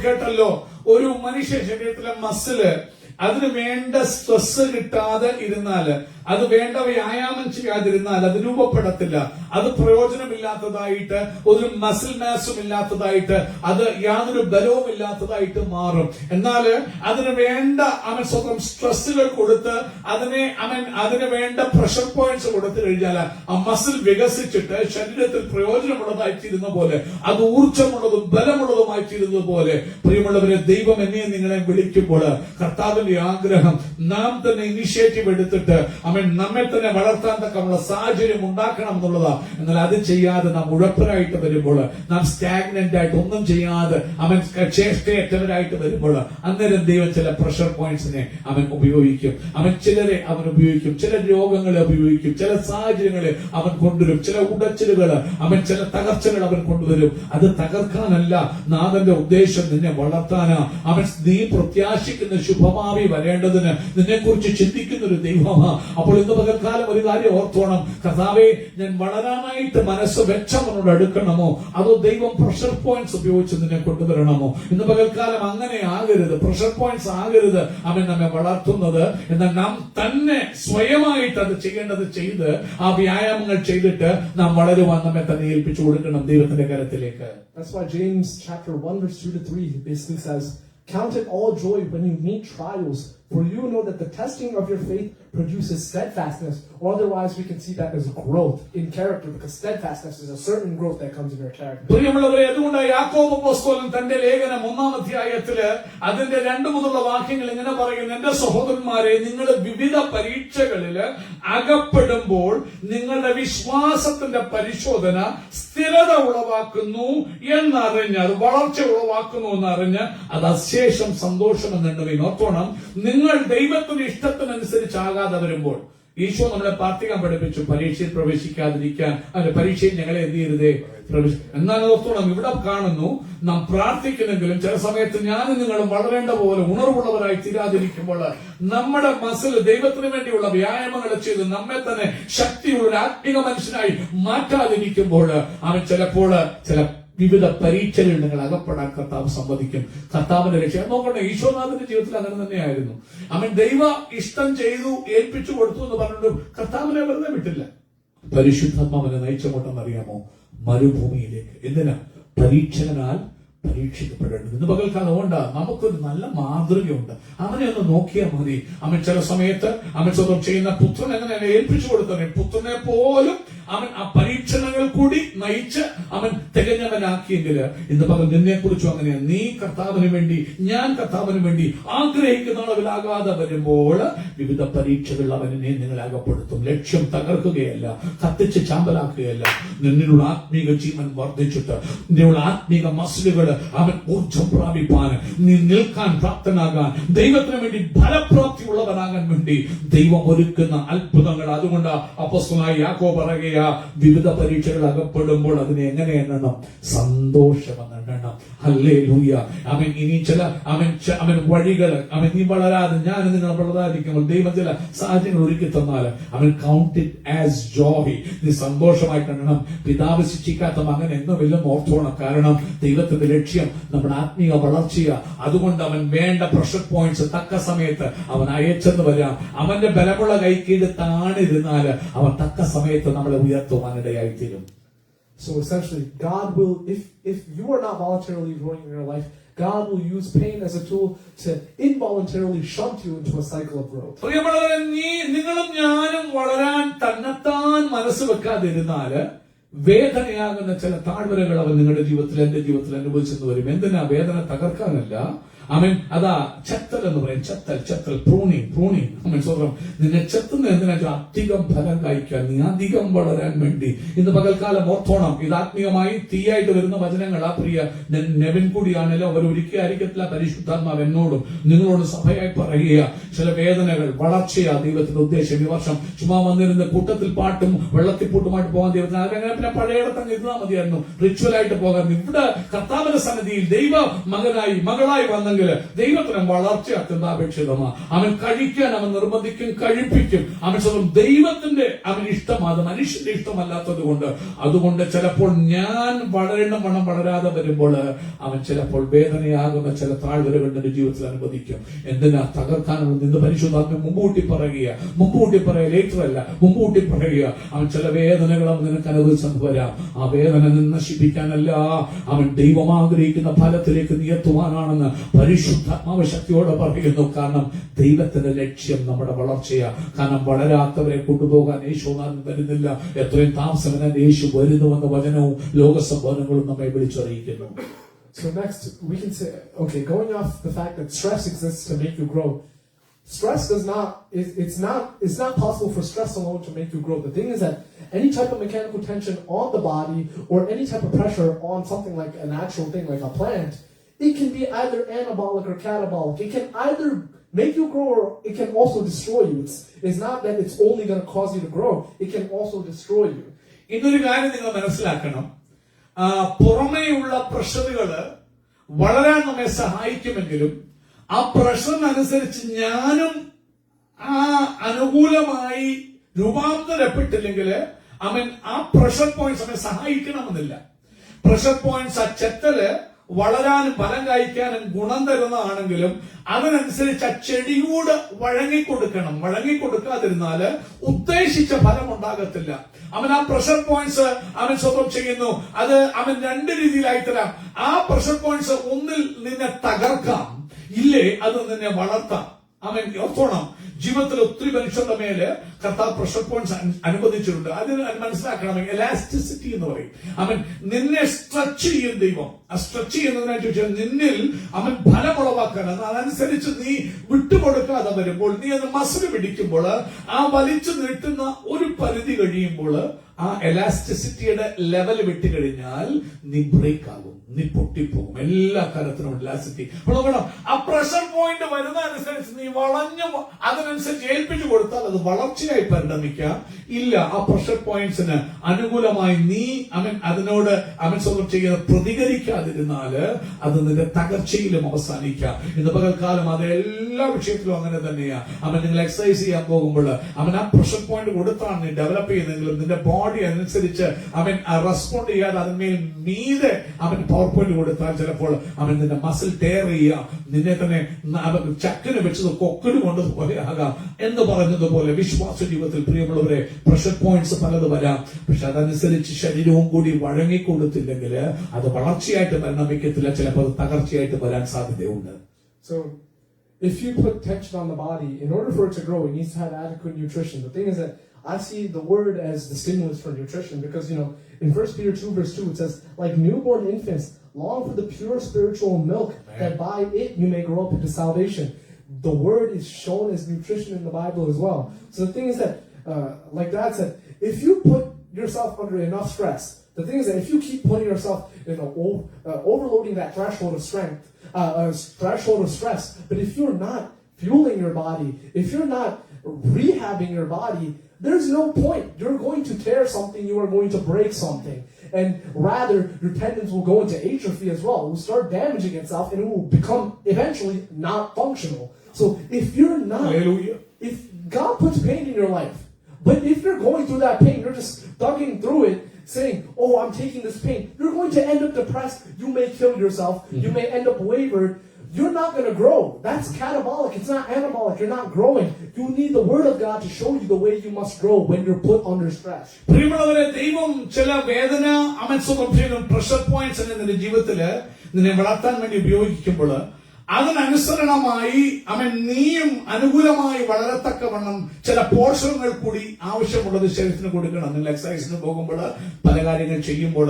[SPEAKER 2] കേട്ടല്ലോ, ഒരു മനുഷ്യ ശരീരത്തിലെ മസില് അതിന് വേണ്ട സ്ട്രെസ് കിട്ടാതെ ഇരുന്നാല്, അത് വേണ്ട വ്യായാമം ചെയ്യാതിരുന്നാൽ അത് രൂപപ്പെടത്തില്ല. അത് പ്രയോജനമില്ലാത്തതായിട്ട്, ഒരു മസിൽ മാസും ഇല്ലാത്തതായിട്ട്, അത് യാതൊരു ബലവും ഇല്ലാത്തതായിട്ട് മാറും. എന്നാല് അതിന് വേണ്ട സ്വന്തം സ്ട്രെസ്സുകൾ കൊടുത്ത് അതിന് വേണ്ട പ്രഷർ പോയിന്റ്സ് കൊടുത്തു കഴിഞ്ഞാൽ ആ മസിൽ വികസിച്ചിട്ട് ശരീരത്തിൽ പ്രയോജനമുള്ളതായിത്തീരുന്ന പോലെ, അത് ഊർജ്ജമുള്ളതും ബലമുള്ളതുമായിത്തീരുന്നത് പോലെ, പ്രിയമുള്ളവരെ, ദൈവം എന്നെയും നിങ്ങളെ വിളിക്കുമ്പോൾ കർത്താവിന്റെ ആഗ്രഹം നാം തന്നെ ഇനിഷ്യേറ്റീവ് എടുത്തിട്ട് നമ്മെ തന്നെ വളർത്താൻ തക്കമുള്ള സാഹചര്യം ഉണ്ടാക്കണം എന്നുള്ളതാ. എന്നാൽ അത് ചെയ്യാതെ നാം ഉഴപ്പരായിട്ട് വരുമ്പോൾ, നാം സ്റ്റാഗ്നന്റ് ആയിട്ട് ഒന്നും ചെയ്യാതെ ചേഷ്ടയറ്റവരായിട്ട് വരുമ്പോൾ, അന്നേരം ദൈവം ചില പ്രഷർ പോയിന്റ്സിനെ ഉപയോഗിക്കും. ചിലരെ ഉപയോഗിക്കും, ചില രോഗങ്ങളെ ഉപയോഗിക്കും, ചില സാഹചര്യങ്ങളെ കൊണ്ടുവരും, ചില ഉടച്ചിലുകള്, ചില തകർച്ചകൾ കൊണ്ടുവരും. അത് തകർക്കാനല്ല നാഥന്റെ ഉദ്ദേശം, നിന്നെ വളർത്താനാ. നീ പ്രത്യാശിക്കുന്ന ശുഭഭാവി വരേണ്ടതിന് നിന്നെ കുറിച്ച് ചിന്തിക്കുന്ന ഒരു ദൈവമാ. അപ്പോൾ ഇന്ന് പകൽക്കാലം ഒരു കാര്യം ഓർത്തോണം, കർത്താവേ, ഞാൻ വളരാനായിട്ട് മനസ്സ് വെച്ചവനോട് അടുക്കണമോ, അതോ ദൈവം പ്രഷർ പോയിന്റ്സ് ഉപയോഗിച്ച് നിന്നെ കൊണ്ടുവരണമോ? ഇന്ന് പകൽക്കാലം അങ്ങനെ ആകരുത്, പ്രഷർ പോയിന്റ്സ് ആകരുത് നമ്മെ വളർത്തുന്നത്. എന്നാൽ നാം തന്നെ സ്വയമായിട്ട് അത് ചെയ്യേണ്ടത് ചെയ്ത് ആ വ്യായാമങ്ങൾ ചെയ്തിട്ട് നാം വളരുവാൻ നമ്മെ തന്നെ ഏൽപ്പിച്ചു കൊടുക്കണം ദൈവത്തിന്റെ കരത്തിലേക്ക്.
[SPEAKER 1] That's why James chapter 1 verse 2-3 basically says, count it all joy when you meet trials, for you know that the testing of your faith produces steadfastness. Or otherwise we can see that as growth in character, because steadfastness is a certain growth that comes in your character.
[SPEAKER 2] പ്രിയമുള്ളവരെ, അതുകൊണ്ട് യാക്കോബ് അപ്പോസ്തലൻ തന്റെ ലേഖനം 1-ാം അധ്യായത്തില് അതിന്റെ 2 മുതലുള്ള വാക്യങ്ങൾ ഇങ്ങനെ പറയുന്നു: എന്റെ സഹോദരന്മാരെ, നിങ്ങൾ വിവിധ പരീക്ഷകളില് അകപ്പെടുമ്പോൾ നിങ്ങളുടെ വിശ്വാസത്തിന്റെ പരിശോധന സ്ഥിരത ഉളവാക്കുന്നു എന്നറിഞ്ഞ്, അത് വളർച്ച ഉളവാക്കുന്നു എന്നറിഞ്ഞ് അത് അശേഷം സന്തോഷം എന്നുണ്ടെങ്കിൽ ഓർത്തോണം, നിങ്ങൾ ദൈവത്തിന്റെ ഇഷ്ടത്തിനനുസരിച്ചാകാതെ വരുമ്പോൾ. ഈശോ നമ്മളെ പ്രാർത്ഥിക്കാൻ പഠിപ്പിച്ചു, പരീക്ഷയിൽ പ്രവേശിക്കാതിരിക്കാൻ. പരീക്ഷയിൽ ഞങ്ങളെ എന്ത് ചെയ്യരുതേ എന്നാൽ ഓർത്തോണം, ഇവിടെ കാണുന്നു നാം പ്രാർത്ഥിക്കുന്നെങ്കിലും ചില സമയത്ത് ഞാനും നിങ്ങളും വളരേണ്ട പോലെ ഉണർവുള്ളവരായി തീരാതിരിക്കുമ്പോൾ, നമ്മുടെ മസിൽ ദൈവത്തിന് വേണ്ടിയുള്ള വ്യായാമങ്ങൾ ചെയ്ത് നമ്മെ തന്നെ ശക്തിയുള്ള ഒരു ആത്മീക മനുഷ്യനായി മാറ്റാതിരിക്കുമ്പോൾ ചിലപ്പോൾ ചില വിവിധ പരീക്ഷകളിൽ നിങ്ങൾ അകപ്പെടാൻ കർത്താവ് സമ്മതിക്കും. കർത്താവിന്റെ രക്ഷ നോക്കട്ടെ, ഈശോനാഥന്റെ ജീവിതത്തിൽ അങ്ങനെ തന്നെയായിരുന്നു. ദൈവ ഇഷ്ടം ചെയ്തു, ഏൽപ്പിച്ചു കൊടുത്തു എന്ന് പറഞ്ഞിട്ട് കർത്താവിനെ വെറുതെ വിട്ടില്ല. പരിശുദ്ധാത്മാവിനെ നയിച്ചോട്ടെന്നറിയാമോ? മരുഭൂമിയിലേക്ക്. എന്തിനാ? പരീക്ഷകനാൽ പരീക്ഷിക്കപ്പെടേണ്ടത്. ഇന്ന് പകൽക്കാലം കൊണ്ട് നമുക്കൊരു നല്ല മാതൃകയുണ്ട്. അവനെ ഒന്ന് നോക്കിയാൽ മതി. ചില സമയത്ത് സ്വന്തം ചെയ്യുന്ന പുത്രൻ എങ്ങനെ ഏൽപ്പിച്ചു കൊടുത്തവൻ, പുത്രനെ പോലും ആ പരീക്ഷണങ്ങൾ കൂടി നയിച്ച് തികഞ്ഞവനാക്കിയെങ്കിൽ ഇന്ന് പകൽ നിന്നെ കുറിച്ചും അങ്ങനെയാണ്. നീ കർത്താവിന് വേണ്ടി, ഞാൻ കർത്താവിന് വേണ്ടി ആഗ്രഹിക്കുന്ന അളവിലാകാതെ വരുമ്പോൾ വിവിധ പരീക്ഷകൾ അവനെ നിങ്ങളെ അകപ്പെടുത്തും. ലക്ഷ്യം തകർക്കുകയല്ല, കത്തിച്ച് ചാമ്പലാക്കുകയല്ല. നിന്നിലുള്ള ആത്മീക ജീവൻ വർദ്ധിച്ചിട്ട് നിന്നുള്ള ആത്മീക മസിലുകൾ ഊർജം പ്രാപിപ്പാൻ, നീ നിൽക്കാൻ പ്രാപ്തനാകാൻ, ദൈവത്തിന് വേണ്ടി ഫലപ്രാപ്തി ഉള്ളവനാകാൻ വേണ്ടി ദൈവം ഒരുക്കുന്ന അത്ഭുതങ്ങൾ. അതുകൊണ്ട് അപ്പോസ്തലനായ യാക്കോബ് പറയുക, വിവിധ പരീക്ഷകൾ അകപ്പെടുമ്പോൾ അതിനെ എങ്ങനെ എണ്ണണം? സന്തോഷമെന്ന് കാണണം. ഹല്ലേലൂയ. അവൻ ഇനി ചില അവൻ വഴികൾ നീ വളരാതെ ഞാൻ നിങ്ങൾ വളരാതിരിക്കുമ്പോൾ ദൈവം ചില സാഹചര്യങ്ങൾ ഒരുക്കി തന്നാൽ അവൻ കൗണ്ട് ഇറ്റ് ആസ് ജോയ്. നീ സന്തോഷമായി കാണണം. പിതാവ് ശിക്ഷിക്കാത്ത മകൻ എന്നുമില്ലെന്ന് ഓർത്തോണം. കാരണം ദൈവത്തിന്റെ ലക്ഷ്യം നമ്മുടെ ആത്മീയ വളർച്ചയാ. അതുകൊണ്ട് അവൻ വേണ്ട പ്രഷർ പോയിന്റ്സ് തക്ക സമയത്ത് അവൻ അയച്ചെന്ന് വരാം. അവന്റെ ബലമുള്ള കൈക്കീഴ് താണിരുന്നാല് അവൻ തക്ക സമയത്ത് നമ്മളെ ഉയർത്തുവാനിടയായി തീരും.
[SPEAKER 1] So essentially, God will, if you are not voluntarily growing in your life, God will use pain as a tool to involuntarily shunt you into a cycle of growth.
[SPEAKER 2] പ്രിയമുള്ളവരെ, നിങ്ങളും ഞാനും വളരാൻ തന്നെത്താൻ മനസ്സ് വെക്കാതിരുന്നാല് വേദനയാകുന്ന ചില താഴ്വരകൾ അവൻ നിങ്ങളുടെ ജീവിതത്തിൽ എന്റെ ജീവിതത്തിൽ അനുഭവിച്ചെന്ന് വരും. എന്തിനാ? വേദന തകർക്കാനല്ല. അതാ ചെത്തൽ എന്ന് പറയും. ചെത്തൽ പ്രൂണിങ്. സ്വന്തം നിന്നെ ചെത്തുന്ന എന്തിനാ? അധികം ഫലം കായ്ക്കാൻ, നീ അധികം വളരാൻ വേണ്ടി. ഇന്ന് പകൽക്കാലം ഓർത്തോണം, ഇത് ആത്മീയമായി തീയായിട്ട് വരുന്ന വചനങ്ങൾ. ആ പ്രിയ നെവിൻ കൂടിയാണല്ലോ, അവർ ഒരിക്കലായിരിക്കത്തില്ല. പരിശുദ്ധാത്മാവ് എന്നോടും നിങ്ങളോട് സഭയായി പറയുക, ചില വേദനകൾ വളർച്ചയാ ദൈവത്തിന്റെ ഉദ്ദേശം. ഈ വർഷം ചുമ്മാ വന്നിരുന്ന കൂട്ടത്തിൽ പാട്ടും വെള്ളത്തിപ്പൂട്ടുമായിട്ട് പോകാൻ ദൈവത്തിന് അങ്ങനെ പിന്നെ പഴയടത്തങ്ങ് ഇരുന്നാൽ മതിയായിരുന്നു, റിച്വലായിട്ട് പോകാൻ. ഇവിടെ കർത്താവിന്റെ സന്നിധിയിൽ ദൈവ മകളായി വന്നെങ്കിൽ ദൈവത്തിന് വളർച്ച അത്യന്താപേക്ഷിതമാണ്. അവൻ കഴിക്കാൻ അവൻ നിർബന്ധിക്കും, കഴിപ്പിക്കും. അവൻ സ്വന്തം ദൈവത്തിന്റെ ഇഷ്ടം, അത് മനുഷ്യന്റെ ഇഷ്ടമല്ലാത്തത് കൊണ്ട്. അതുകൊണ്ട് ചിലപ്പോൾ ഞാൻ വളരണം വളരാതെ വരുമ്പോൾ അവൻ ചിലപ്പോൾ വേദനയാകുന്ന ചില താഴ്വരകൾ എന്റെ ജീവിതത്തിൽ അനുവദിക്കും. എന്തിനാ? തകർക്കാനും നിന്ന് പരിശുദ്ധാത്മ മുമ്പൂട്ടി പറയുക, ലേറ്റർ അല്ല, മുമ്പൂട്ടി പറയുക. അവൻ ചില വേദനകൾ അവൻ നിനക്ക് അനുവദിച്ചെന്ന് വരാം. ആ വേദന നശിപ്പിക്കാനല്ല, അവൻ ദൈവം ആഗ്രഹിക്കുന്ന ഫലത്തിലേക്ക് നീ എത്തുവാനാണെന്ന് പരിശുദ്ധാത്മാവ് ശക്തിയോടെ പറയുന്നു. കാരണം ദൈവത്തിന്റെ ലക്ഷ്യം നമ്മുടെ വളർച്ചയാ. കാരണം വളരാത്തവരെ കൊണ്ടുപോകാൻ യേശുനാഥൻ വരുന്നില്ല. എത്രയും താമസം യേശു വരുന്നുവെന്ന വചനവും ലോകസംഭവങ്ങളും നമ്മെ വിളിച്ചറിയിക്കുന്നു.
[SPEAKER 1] So next we can say, okay, going off the fact that stress exists to make you grow, stress it's not possible for stress alone to make you grow. The thing is that any type of mechanical tension on the body or any type of pressure on something like a natural thing like a plant, it can be either anabolic or catabolic. It can either make you grow or it can also destroy you. It's not that it's only going to cause you to grow. It can also destroy you.
[SPEAKER 2] ഇതൊരു കാര്യം നിങ്ങൾ മനസ്സിലാക്കണം. പുറമേയുള്ള പ്രഷറുകള് വളരാൻ നമ്മെ സഹായിക്കുമെങ്കിലും ആ പ്രഷറിനനുസരിച്ച് ഞാനും അനുകൂലമായി രൂപാന്തരപ്പെട്ടില്ലെങ്കിൽ ആ പ്രഷർ പോയിന്റ്സ് നമ്മെ സഹായിക്കണമെന്നില്ല. പ്രഷർ പോയിന്റ്സ് ആ ചെത്തല് വളരാനും ഫലം കായ്ക്കാനും ഗുണം തരുന്നതാണെങ്കിലും അതിനനുസരിച്ച് ആ ചെടിയോട് വഴങ്ങിക്കൊടുക്കാതിരുന്നാല് ഉദ്ദേശിച്ച ഫലം ഉണ്ടാകത്തില്ല. ആ പ്രഷർ പോയിന്റ്സ് സ്വന്തം ചെയ്യുന്നു. അത് രണ്ട് രീതിയിലായി തരാം. ആ പ്രഷർ പോയിന്റ്സ് ഒന്നിൽ നിന്നെ തകർക്കാം, ഇല്ലേ അത് നിന്നെ വളർത്താം. ഓർത്തോണം, ജീവിതത്തിൽ ഒത്തിരി മനുഷ്യരുടെ മേല് കർത്താവ് പ്രഷർ പോയിന്റ്സ് അനുവദിച്ചിട്ടുണ്ട്. അതിന് മനസ്സിലാക്കണമെങ്കിൽ എലാസ്റ്റിസിറ്റി എന്ന് പറയും. നിന്നെ സ്ട്രെച്ച് ചെയ്യും ദൈവം. ആ സ്ട്രെച്ച് ചെയ്യുന്നതിനായിട്ട് ചോദിച്ചാൽ നിന്നിൽ ഫലമുളവാക്കാൻ, അതനുസരിച്ച് നീ വിട്ടുകൊടുക്കാതെ വരുമ്പോൾ, നീ അത് മസിൽ പിടിക്കുമ്പോൾ, ആ വലിച്ചു നീട്ടുന്ന ഒരു പരിധി കഴിയുമ്പോൾ ആ എലാസ്റ്റിസിറ്റിയുടെ ലെവൽ വിട്ടുകഴിഞ്ഞാൽ നീ ബ്രേക്ക് ആകും, നീ പൊട്ടിപ്പോകും. എല്ലാ കാര്യത്തിനും എലാസ്റ്റിസിറ്റി. ആ പ്രഷർ പോയിന്റ് വരുന്ന അനുസരിച്ച് നീ വളഞ്ഞു അതിനനുസരിച്ച് ഏൽപ്പിച്ചു കൊടുത്താൽ അത് വളർച്ചയായി പരിണമിക്കാം. ഇല്ല, ആ പ്രഷർ പോയിന്റ്സിന് അനുകൂലമായി നീ അതിനോട് സ്വന്തം ചെയ്യുന്ന പ്രതികരിക്കാതിരുന്നാല് അത് നിന്റെ തകർച്ചയിലും അവസാനിക്കാം. ഇന്ന് പകൽക്കാലം അത് എല്ലാ വിഷയത്തിലും അങ്ങനെ തന്നെയാ. നിങ്ങൾ എക്സസൈസ് ചെയ്യാൻ പോകുമ്പോൾ ആ പ്രഷർ പോയിന്റ് കൊടുത്താണ് നീ ഡെവലപ്പ് ചെയ്യുന്നതെങ്കിലും നിന്റെ ബോഡി അനുസരിച്ച് റെസ്പോണ്ട് ചെയ്യാതെ അതിന്മേൽ മീതെ പവർ പോയിന്റ് കൊടുത്താൽ ചിലപ്പോൾ നിന്റെ മസിൽ ടയർ ചെയ്യാം, നിന്നെ തന്നെ ചക്കിന് വെച്ചത് കൊക്കിന് കൊണ്ടതുപോലെ ആകാം. എന്ന് പറഞ്ഞതുപോലെ വിശ്വാസ ജീവിതത്തിൽ പ്രിയമുള്ളവരെ പ്രഷർ പോയിന്റ്സ് പലത് വരാം. പക്ഷെ അതനുസരിച്ച് ശരീരവും കൂടി വഴങ്ങിക്കൊടുത്തില്ലെങ്കിൽ അത് വളർച്ചയായിട്ട് പരിണമിക്കത്തില്ല, ചിലപ്പോൾ അത് തകർച്ചയായിട്ട് വരാൻ സാധ്യതയുണ്ട്.
[SPEAKER 1] So if you put tension on the body, in order for it to grow, it needs to have adequate nutrition. The thing is that I see the word as the stimulus for nutrition because, in 1 Peter 2 verse 2, it says, like newborn infants, long for the pure spiritual milk, that by it you may grow up into salvation. The word is shown as nutrition in the Bible as well. So the thing is that, like Dad said, if you put yourself under enough stress, the thing is that if you keep putting yourself, overloading that threshold of stress, but if you're not fueling your body, if you're not rehabbing your body, there's no point. You're going to tear something, you are going to break something. And rather, your tendons will go into atrophy as well. It will start damaging itself and it will become eventually not functional. So if you're not,
[SPEAKER 2] Hallelujah.
[SPEAKER 1] if God puts pain in your life, but if you're going through that pain, you're just thugging through it, saying, oh, I'm taking this pain, you're going to end up depressed. You may kill yourself. You may end up wavered. You're not going to grow. That's catabolic. It's not anabolic. You're not growing. You need the Word of God to show you the way you must grow when you're put under stress.
[SPEAKER 2] പ്രിയമുള്ളവരെ, ദൈവം ചില വേദന പ്രഷർ പോയിന്റ്സ് നിന്റെ ജീവിതത്തില് നിന്നെ വളർത്താൻ വേണ്ടി ഉപയോഗിക്കുമ്പോൾ അതിനനുസരണമായി നീയും അനുകൂലമായി വളരത്തക്കവണ്ണം ചില പോഷകങ്ങൾ കൂടി ആവശ്യമുള്ളത് ശരീരത്തിന് കൊടുക്കണം. നിങ്ങൾ എക്സസൈസിന് പോകുമ്പോൾ, പല കാര്യങ്ങൾ ചെയ്യുമ്പോൾ,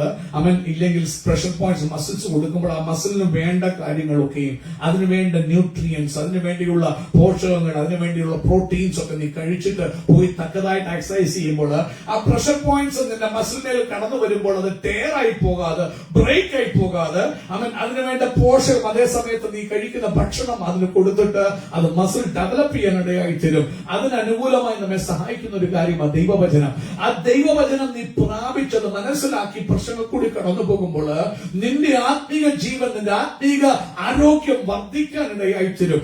[SPEAKER 2] ഇല്ലെങ്കിൽ പ്രഷർ പോയിന്റ്സ് മസിൽസ് കൊടുക്കുമ്പോൾ ആ മസിലിന് വേണ്ട കാര്യങ്ങളൊക്കെയും അതിനു വേണ്ട ന്യൂട്രിയൻസ്, അതിനു വേണ്ടിയുള്ള പോഷകങ്ങൾ, അതിനു വേണ്ടിയുള്ള പ്രോട്ടീൻസ് ഒക്കെ നീ കഴിച്ചിട്ട് പോയി തക്കതായിട്ട് എക്സസൈസ് ചെയ്യുമ്പോൾ ആ പ്രഷർ പോയിന്റ്സ് നിന്റെ മസിലിൽ കടന്നു വരുമ്പോൾ അത് ടയർ ആയി പോകാതെ, ബ്രേക്ക് ആയി പോകാതെ അതിനു വേണ്ട പോഷകം അതേ സമയത്ത് നീ ഭക്ഷണം അതിന് കൊടുത്തിട്ട് അത് മസിൽ ഡെവലപ്പ് ചെയ്യാനിടയായി തരും. അതിനനുകൂലമായി നമ്മെ സഹായിക്കുന്ന ഒരു കാര്യമാണ് ദൈവവചനം. ആ ദൈവവചനം നീ പ്രാപിച്ചത് മനസ്സിലാക്കി പ്രശ്നങ്ങൾ കൂടി കടന്നു പോകുമ്പോൾ നിന്റെ ആത്മീക ജീവൻ, നിന്റെ ആത്മീക ആരോഗ്യം വർദ്ധിക്കാനിടയായി തരും.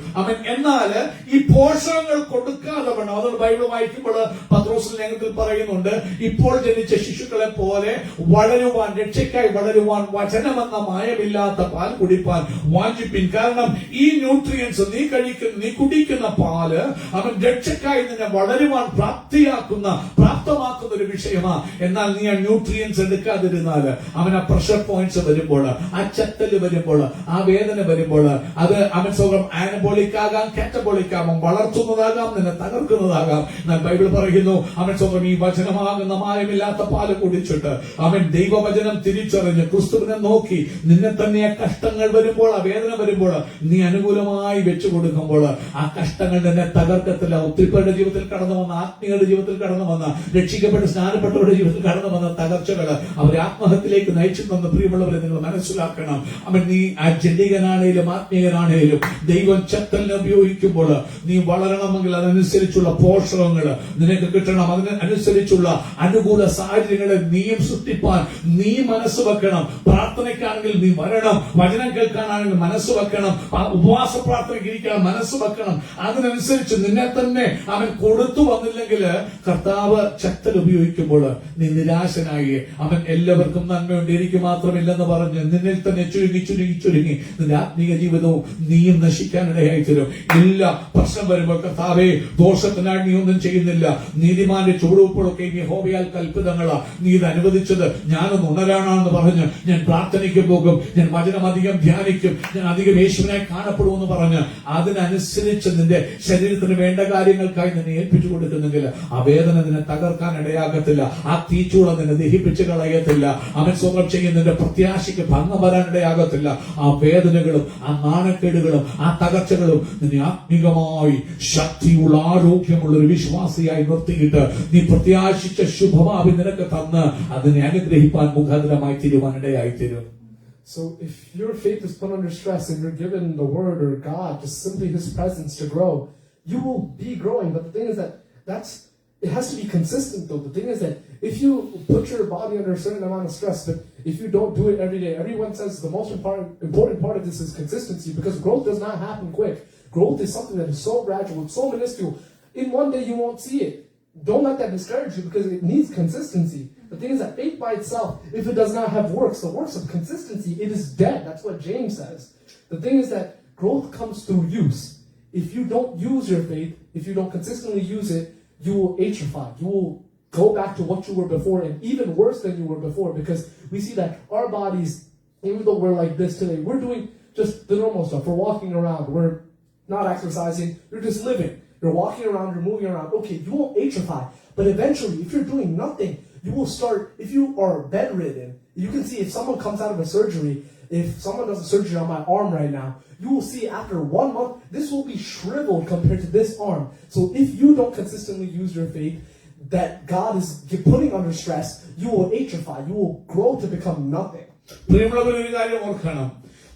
[SPEAKER 2] എന്നാൽ ഈ പോഷകങ്ങൾ കൊടുക്കാതെ വേണം. അതുകൊണ്ട് ബൈബിൾ വായിക്കുമ്പോൾ പത്രോസിന്റെ ലേഖനത്തിൽ പറയുന്നുണ്ട്, ഇപ്പോൾ ജനിച്ച ശിശുക്കളെ പോലെ വളരുവാൻ, രക്ഷയ്ക്കായി വളരുവാൻ വചനമെന്ന മായമില്ലാത്ത പാൽ കുടിപ്പാൻ വാഞ്ചിപ്പിൻ. കാരണം ഈ ന്യൂട്രിയൻസ് നീ കുടിക്കുന്ന പാല് രക്ഷയ്ക്കായി നിന്നെ വളരുവാൻ പ്രാപ്തമാക്കുന്ന ഒരു വിഷയമാണ്. എന്നാൽ നീ ആ ന്യൂട്രിയൻസ് എടുക്കാതിരുന്നാൽ ആ പ്രഷർ പോയിന്റ്സ് വരുമ്പോൾ, ആ ചത്തല് വരുമ്പോൾ, ആ വേദന വരുമ്പോൾ അത് ആനബോളിക് ആകാം, കാറ്റബോളിക് ആകാം, വളർത്തുന്നതാകാം, നിന്നെ തകർക്കുന്നതാകാം. എന്നാൽ ബൈബിൾ പറയുന്നു ഈ വചനമാകുന്ന മായമില്ലാത്ത പാല് കുടിച്ചിട്ട് ദൈവവചനം തിരിച്ചറിഞ്ഞ് ക്രിസ്തുവിനെ നോക്കി നിന്നെ തന്നെ ആ കഷ്ടങ്ങൾ വരുമ്പോൾ, ആ വേദന വരുമ്പോൾ നീ അനുകൂലമായി വെച്ചു കൊടുക്കുമ്പോൾ ആ കഷ്ടങ്ങൾ തന്നെ തകർക്കത്തില്ല. ഒത്തിരി പേരുടെ ജീവിതത്തിൽ കടന്നു വന്ന, ആത്മീയരുടെ ജീവിതത്തിൽ കടന്നു വന്ന, രക്ഷിക്കപ്പെട്ട് സ്നാനപ്പെട്ടവരുടെ ജീവിതത്തിൽ കടന്നു വന്ന തകർച്ചകൾ അവരെ ആത്മഹത്യയിലേക്ക് നയിച്ചിട്ടുണ്ടെന്ന് പ്രിയമുള്ളവരെ നിങ്ങൾ മനസ്സിലാക്കണം. നീ ആത്മീയനാണേലും ആത്മീയനാണേലും ദൈവം ചത്തലിനെ ഉപയോഗിക്കുമ്പോൾ നീ വളരണമെങ്കിൽ അതനുസരിച്ചുള്ള പോഷകങ്ങൾ നിനക്ക് കിട്ടണം. അതിനനുസരിച്ചുള്ള അനുകൂല സാഹചര്യങ്ങളെ നീയും സൃഷ്ടിപ്പാൻ നീ മനസ്സ് വെക്കണം. പ്രാർത്ഥനയ്ക്കാണെങ്കിൽ നീ വരണം, വചനം കേൾക്കാനാണെങ്കിൽ മനസ്സ് വെക്കണം, ഉപവാസ പ്രാർത്ഥനയ്ക്ക് ഇരിക്കണം, മനസ്സ് വെക്കണം. അതിനനുസരിച്ച് നിന്നെ തന്നെ കൊടുത്തു വന്നില്ലെങ്കിൽ കർത്താവ് ചത്തൽ ഉപയോഗിക്കുമ്പോൾ നീ നിരാശനായി എല്ലാവർക്കും നന്മയുണ്ട് എനിക്ക് മാത്രമില്ലെന്ന് പറഞ്ഞ് നിന്നിൽ തന്നെ ചുരുങ്ങി നിന്റെ ആത്മീയ ജീവിതവും നീയും നശിക്കാനിടയായി തരും. എല്ലാ പ്രശ്നം വരുമ്പോൾ കർത്താവേ, ദോഷത്തിനായി നീ ഒന്നും ചെയ്യുന്നില്ല, നീതിമാന്റെ ചുവടുവെപ്പുകളൊക്കെ യഹോവയാൽ കൽപ്പിതങ്ങളാ, നീ ഇത് അനുവദിച്ചത് ഞാനൊന്ന് ഉണരാനാണെന്ന് പറഞ്ഞ് ഞാൻ പ്രാർത്ഥനയ്ക്ക് പോകും, ഞാൻ വചനം അധികം ധ്യാനിക്കും, ഞാൻ അധികം യേശുവിനെ കാണപ്പെടുമെന്ന് പറഞ്ഞ് അതിനനുസരിച്ച് നിന്റെ ശരീരത്തിന് വേണ്ട കാര്യങ്ങൾക്കായി നിന്നെ ഏൽപ്പിച്ചു കൊടുക്കുന്നെങ്കിൽ ആ വേദന നിന്നെ തകർക്കാൻ ഇടയാകത്തില്ല, ആ തീച്ചൂള നിന്നെ ദഹിപ്പിച്ച് കളയത്തില്ല, സ്വന്തം ചെയ്യുന്നതിന്റെ പ്രത്യാശയ്ക്ക് ഭംഗം വരാനിടയാകത്തില്ല. ആ വേദനകളും ആ നാണക്കേടുകളും ആ തകർച്ചകളും നിന്നെ ആത്മീകമായി ശക്തിയുള്ള ആരോഗ്യമുള്ള ഒരു വിശ്വാസിയായി നിർത്തിയിട്ട് നീ പ്രത്യാശിച്ച ശുഭഭാവി നിനക്ക് തന്ന് അതിനെ അനുഗ്രഹിപ്പാൻ മുഖാന്തരമായി തീരുവാനിടയായി തീരും.
[SPEAKER 1] So if your faith is put under stress and you're given the Word or God, just simply His presence to grow, you will be growing. But the thing is that it has to be consistent though. The thing is that if you put your body under a certain amount of stress, but if you don't do it every day, everyone says the most important part of this is consistency, because growth does not happen quick. Growth is something that is so gradual, so minuscule. In one day you won't see it. Don't let that discourage you, because it needs consistency. The thing is that faith by itself, if it does not have works, the works of consistency, it is dead. That's what James says. The thing is that growth comes through use. If you don't use your faith, if you don't consistently use it, you will atrophy. You will go back to what you were before, and even worse than you were before, because we see that our bodies, even though we're like this today, we're doing just the normal stuff. We're walking around. We're not exercising. You're just living. You're walking around. You're moving around. Okay, you won't atrophy. But eventually, if you're doing nothing, you will start, if you are bedridden, you can see if someone comes out of a surgery, if someone does a surgery on my arm right now, you will see after 1 month, this will be shriveled compared to this arm. So if you don't consistently use your faith that God is putting under stress, you will atrophy. You will grow to become nothing.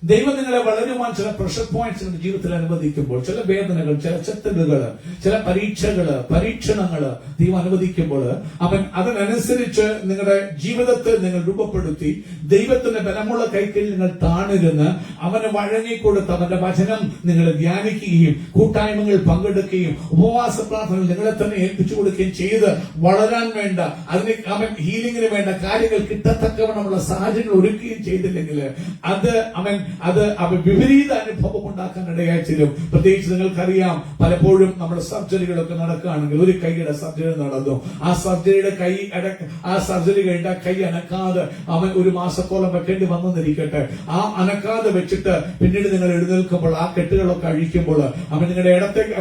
[SPEAKER 2] ദൈവം നിങ്ങളെ വളരുവാൻ ചില പ്രഷർ പോയിന്റ്സ് നിങ്ങളുടെ ജീവിതത്തിൽ അനുവദിക്കുമ്പോൾ, ചില വേദനകൾ, ചില ചെത്തലുകള്, ചില പരീക്ഷകള്, പരീക്ഷണങ്ങള് ദൈവം അനുവദിക്കുമ്പോൾ അവൻ അതിനനുസരിച്ച് നിങ്ങളുടെ ജീവിതത്തെ നിങ്ങൾ രൂപപ്പെടുത്തി ദൈവത്തിന്റെ ബലമുള്ള കൈക്കീഴിൽ നിങ്ങൾ താണിരുന്ന് അവന് വഴങ്ങിക്കൊടുത്ത് അവന്റെ വചനം നിങ്ങൾ ധ്യാനിക്കുകയും കൂട്ടായ്മകൾ പങ്കെടുക്കുകയും ഉപവാസ പ്രാർത്ഥനകൾ നിങ്ങളെ തന്നെ ഏൽപ്പിച്ചു കൊടുക്കുകയും ചെയ്ത് വളരാൻ വേണ്ട, അതിന് അവൻ ഹീലിംഗിന് വേണ്ട കാര്യങ്ങൾ കിട്ടത്തക്കവണ്ണമുള്ള സാഹചര്യങ്ങൾ ഒരുക്കുകയും ചെയ്തില്ലെങ്കിൽ അത് വിപരീത അനുഭവം ഉണ്ടാക്കാൻ ഇടയായി തീരും. പ്രത്യേകിച്ച് നിങ്ങൾക്കറിയാം, പലപ്പോഴും നമ്മുടെ സർജറികളൊക്കെ നടക്കുകയാണെങ്കിൽ, ഒരു കൈയുടെ സർജറി നടന്നു, ആ സർജറി കഴിഞ്ഞ കൈ അനക്കാതെ അവൻ ഒരു മാസത്തോളം വെക്കേണ്ടി വന്നെന്നിരിക്കട്ടെ. ആ അനക്കാതെ വെച്ചിട്ട് പിന്നീട് നിങ്ങൾ എഴുന്നേൽക്കുമ്പോൾ ആ കെട്ടുകളൊക്കെ അഴിക്കുമ്പോൾ അവൻ നിങ്ങളുടെ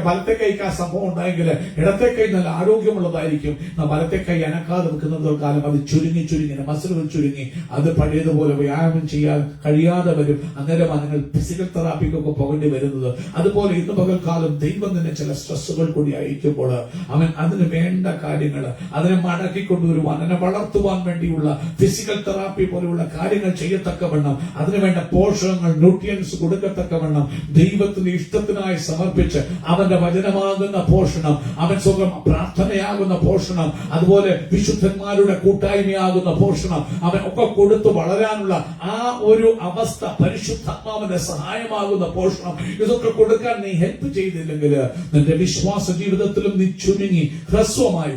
[SPEAKER 2] വലത്തെ കൈക്ക് ആ സംഭവം ഉണ്ടായെങ്കിൽ ഇടത്തെ കൈ നല്ല ആരോഗ്യമുള്ളതായിരിക്കും. വലത്തെ കൈ അനക്കാതെ വെക്കുന്നത് കാലം അത് ചുരുങ്ങി മസിലുകൾ ചുരുങ്ങി അത് പഴയതുപോലെ വ്യായാമം ചെയ്യാൻ കഴിയാതെ വരും. അന്നേരമാണ് നിങ്ങൾ ഫിസിക്കൽ തെറാപ്പിക്കൊക്കെ പോകേണ്ടി വരുന്നത്. അതുപോലെ ഇന്ന് പകൽക്കാലം ദൈവം തന്നെ ചില സ്ട്രെസ്സുകൾ കൂടി അയക്കുമ്പോൾ അവൻ അതിന് വേണ്ട കാര്യങ്ങൾ അതിനെ മടക്കിക്കൊണ്ടുവരുവാൻ, അതിനെ വളർത്തുവാൻ വേണ്ടിയുള്ള ഫിസിക്കൽ തെറാപ്പി പോലെയുള്ള കാര്യങ്ങൾ ചെയ്യത്തക്കവണ്ണം, അതിനുവേണ്ട പോഷകങ്ങൾ, ന്യൂട്രിയൻസ് കൊടുക്കത്തക്കവണ്ണം ദൈവത്തിന്റെ ഇഷ്ടത്തിനായി സമർപ്പിച്ച് അവന്റെ വചനമാകുന്ന പോഷണം, അവൻ സ്വന്തം പ്രാർത്ഥനയാകുന്ന പോഷണം, അതുപോലെ വിശുദ്ധന്മാരുടെ കൂട്ടായ്മയാകുന്ന പോഷണം അവൻ ഒക്കെ കൊടുത്തു വളരാനുള്ള ആ ഒരു അവസ്ഥ, പരിശുദ്ധാത്മാവിന്റെ സഹായമാകുന്ന പോഷണം, ഇതൊക്കെ കൊടുക്കാൻ നീ ഹെൽപ്പ് ചെയ്തില്ലെങ്കിൽ നിന്റെ വിശ്വാസ ജീവിതത്തിലും നീ ചുരുങ്ങി ഹ്രസ്വമായി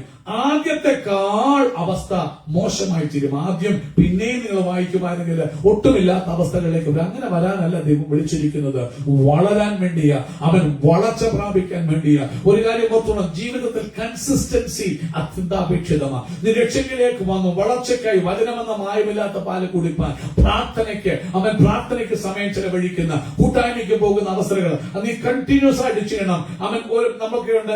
[SPEAKER 2] ആദ്യത്തെക്കാൾ അവസ്ഥ മോശമായി തീരും. ആദ്യം പിന്നെയും നിങ്ങൾ വായിക്കുമായിരുന്നെങ്കിൽ ഒട്ടുമില്ലാത്ത അവസ്ഥകളിലേക്ക് വരും. അങ്ങനെ വരാനല്ല ദൈവം വിളിച്ചിരിക്കുന്നത്, വളരാൻ വേണ്ടിയാ, അവൻ വളർച്ച പ്രാപിക്കാൻ വേണ്ടിയാ. ഒരു കാര്യം ഓർത്തോണം, ജീവിതത്തിൽ കൺസിസ്റ്റൻസി അത്യന്താപേക്ഷിതമാണ്. നീ രക്ഷയിലേക്ക് വന്നു, വളർച്ചയ്ക്കായി വചനമെന്ന മായമില്ലാത്ത പാല് കുടിപ്പാൻ, പ്രാർത്ഥനയ്ക്ക് സമയം ചെലവഴിക്കുന്ന, കൂട്ടായ്മയ്ക്ക് പോകുന്ന അവസരങ്ങൾ നീ കണ്ടിന്യൂസ് ആയിട്ട് ചെയ്യണം.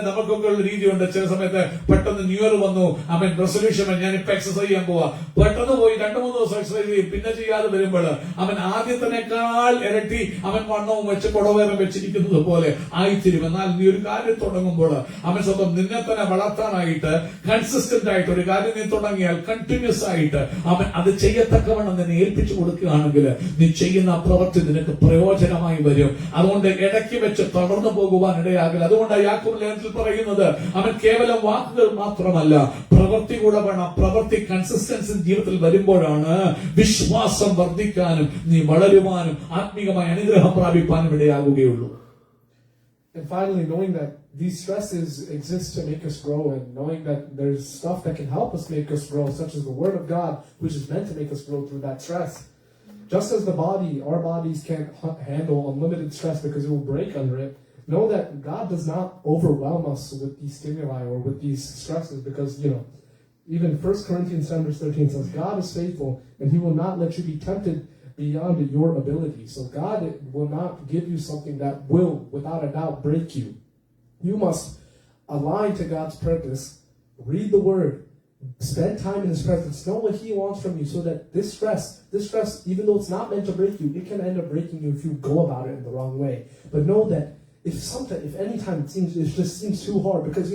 [SPEAKER 2] നമുക്കൊക്കെ ഉള്ള രീതിയുണ്ട്. ചില സമയത്ത് പെട്ടെന്ന് ന്യൂ ഇയർ വന്നു, അവൻ റെസൊല്യൂഷൻ ഞാൻ ഇപ്പൊ എക്സസൈസ് ചെയ്യാൻ പോവാ, പെട്ടെന്ന് പോയി 2-3 ദിവസം എക്സസൈസ് ചെയ്യും, പിന്നെ ചെയ്യാതെ വരുമ്പോൾ അവൻ ആദ്യത്തിനേക്കാൾ ഇരട്ടി അവൻ വണ്ണവും വെച്ച് കുടവേരം വെച്ചിരിക്കുന്നത് പോലെ ആയിത്തീരും. എന്നാൽ നീ ഒരു കാര്യം തുടങ്ങുമ്പോൾ അവൻ സ്വന്തം നിന്നെ തന്നെ വളർത്താനായിട്ട് കൺസിസ്റ്റന്റ് ആയിട്ട് ഒരു കാര്യം നീ തുടങ്ങിയാൽ കണ്ടിന്യൂസ് ആയിട്ട് അവൻ അത് ചെയ്യത്തക്കവണ്ണം നിന്നെ ഏൽപ്പിച്ചു കൊടുക്കുകയാണെങ്കിൽ നീ ചെയ്യുന്ന പ്രവൃത്തി നിനക്ക് പ്രയോജനമായി വരും. അതുകൊണ്ട് ഇടയ്ക്ക് വെച്ച് തുടർന്നു പോകുവാൻ ഇടയാകില്ല. അതുകൊണ്ട് യാക്കോബ് ലേഖനത്തിൽ പറയുന്നത് അവൻ കേവലം വാക്കുകൾ മാത്രമല്ല, പ്രവൃത്തി കൂടെ വേണം. പ്രവൃത്തി കൺസിസ്റ്റൻസി ജീവിതത്തിൽ വരുമ്പോഴാണ് വിശ്വാസം വർദ്ധിക്കാനും നീ വളരുവാനും ആത്മീകമായ അനുഗ്രഹം പ്രാപിപ്പാനും ഇടയാകുകയുള്ളൂ.
[SPEAKER 1] And finally, knowing that these stresses exist to make us grow, and knowing that there's stuff that can help us make us grow, such as the Word of God, which is meant to make us grow through that stress. Just as our bodies can't handle unlimited stress because it will break under it, know that God does not overwhelm us with these stimuli or with these stresses, because, even 1 Corinthians 10:13 says, God is faithful and He will not let you be tempted beyond your ability. So God will not give you something that will, without a doubt, break you. You must align to God's purpose, read the Word, spend time in His presence, know what He wants from you, so that this stress, even though it's not meant to break you, it can end up breaking you if you go about it in the wrong way. But know that if anytime it just seems too hard, because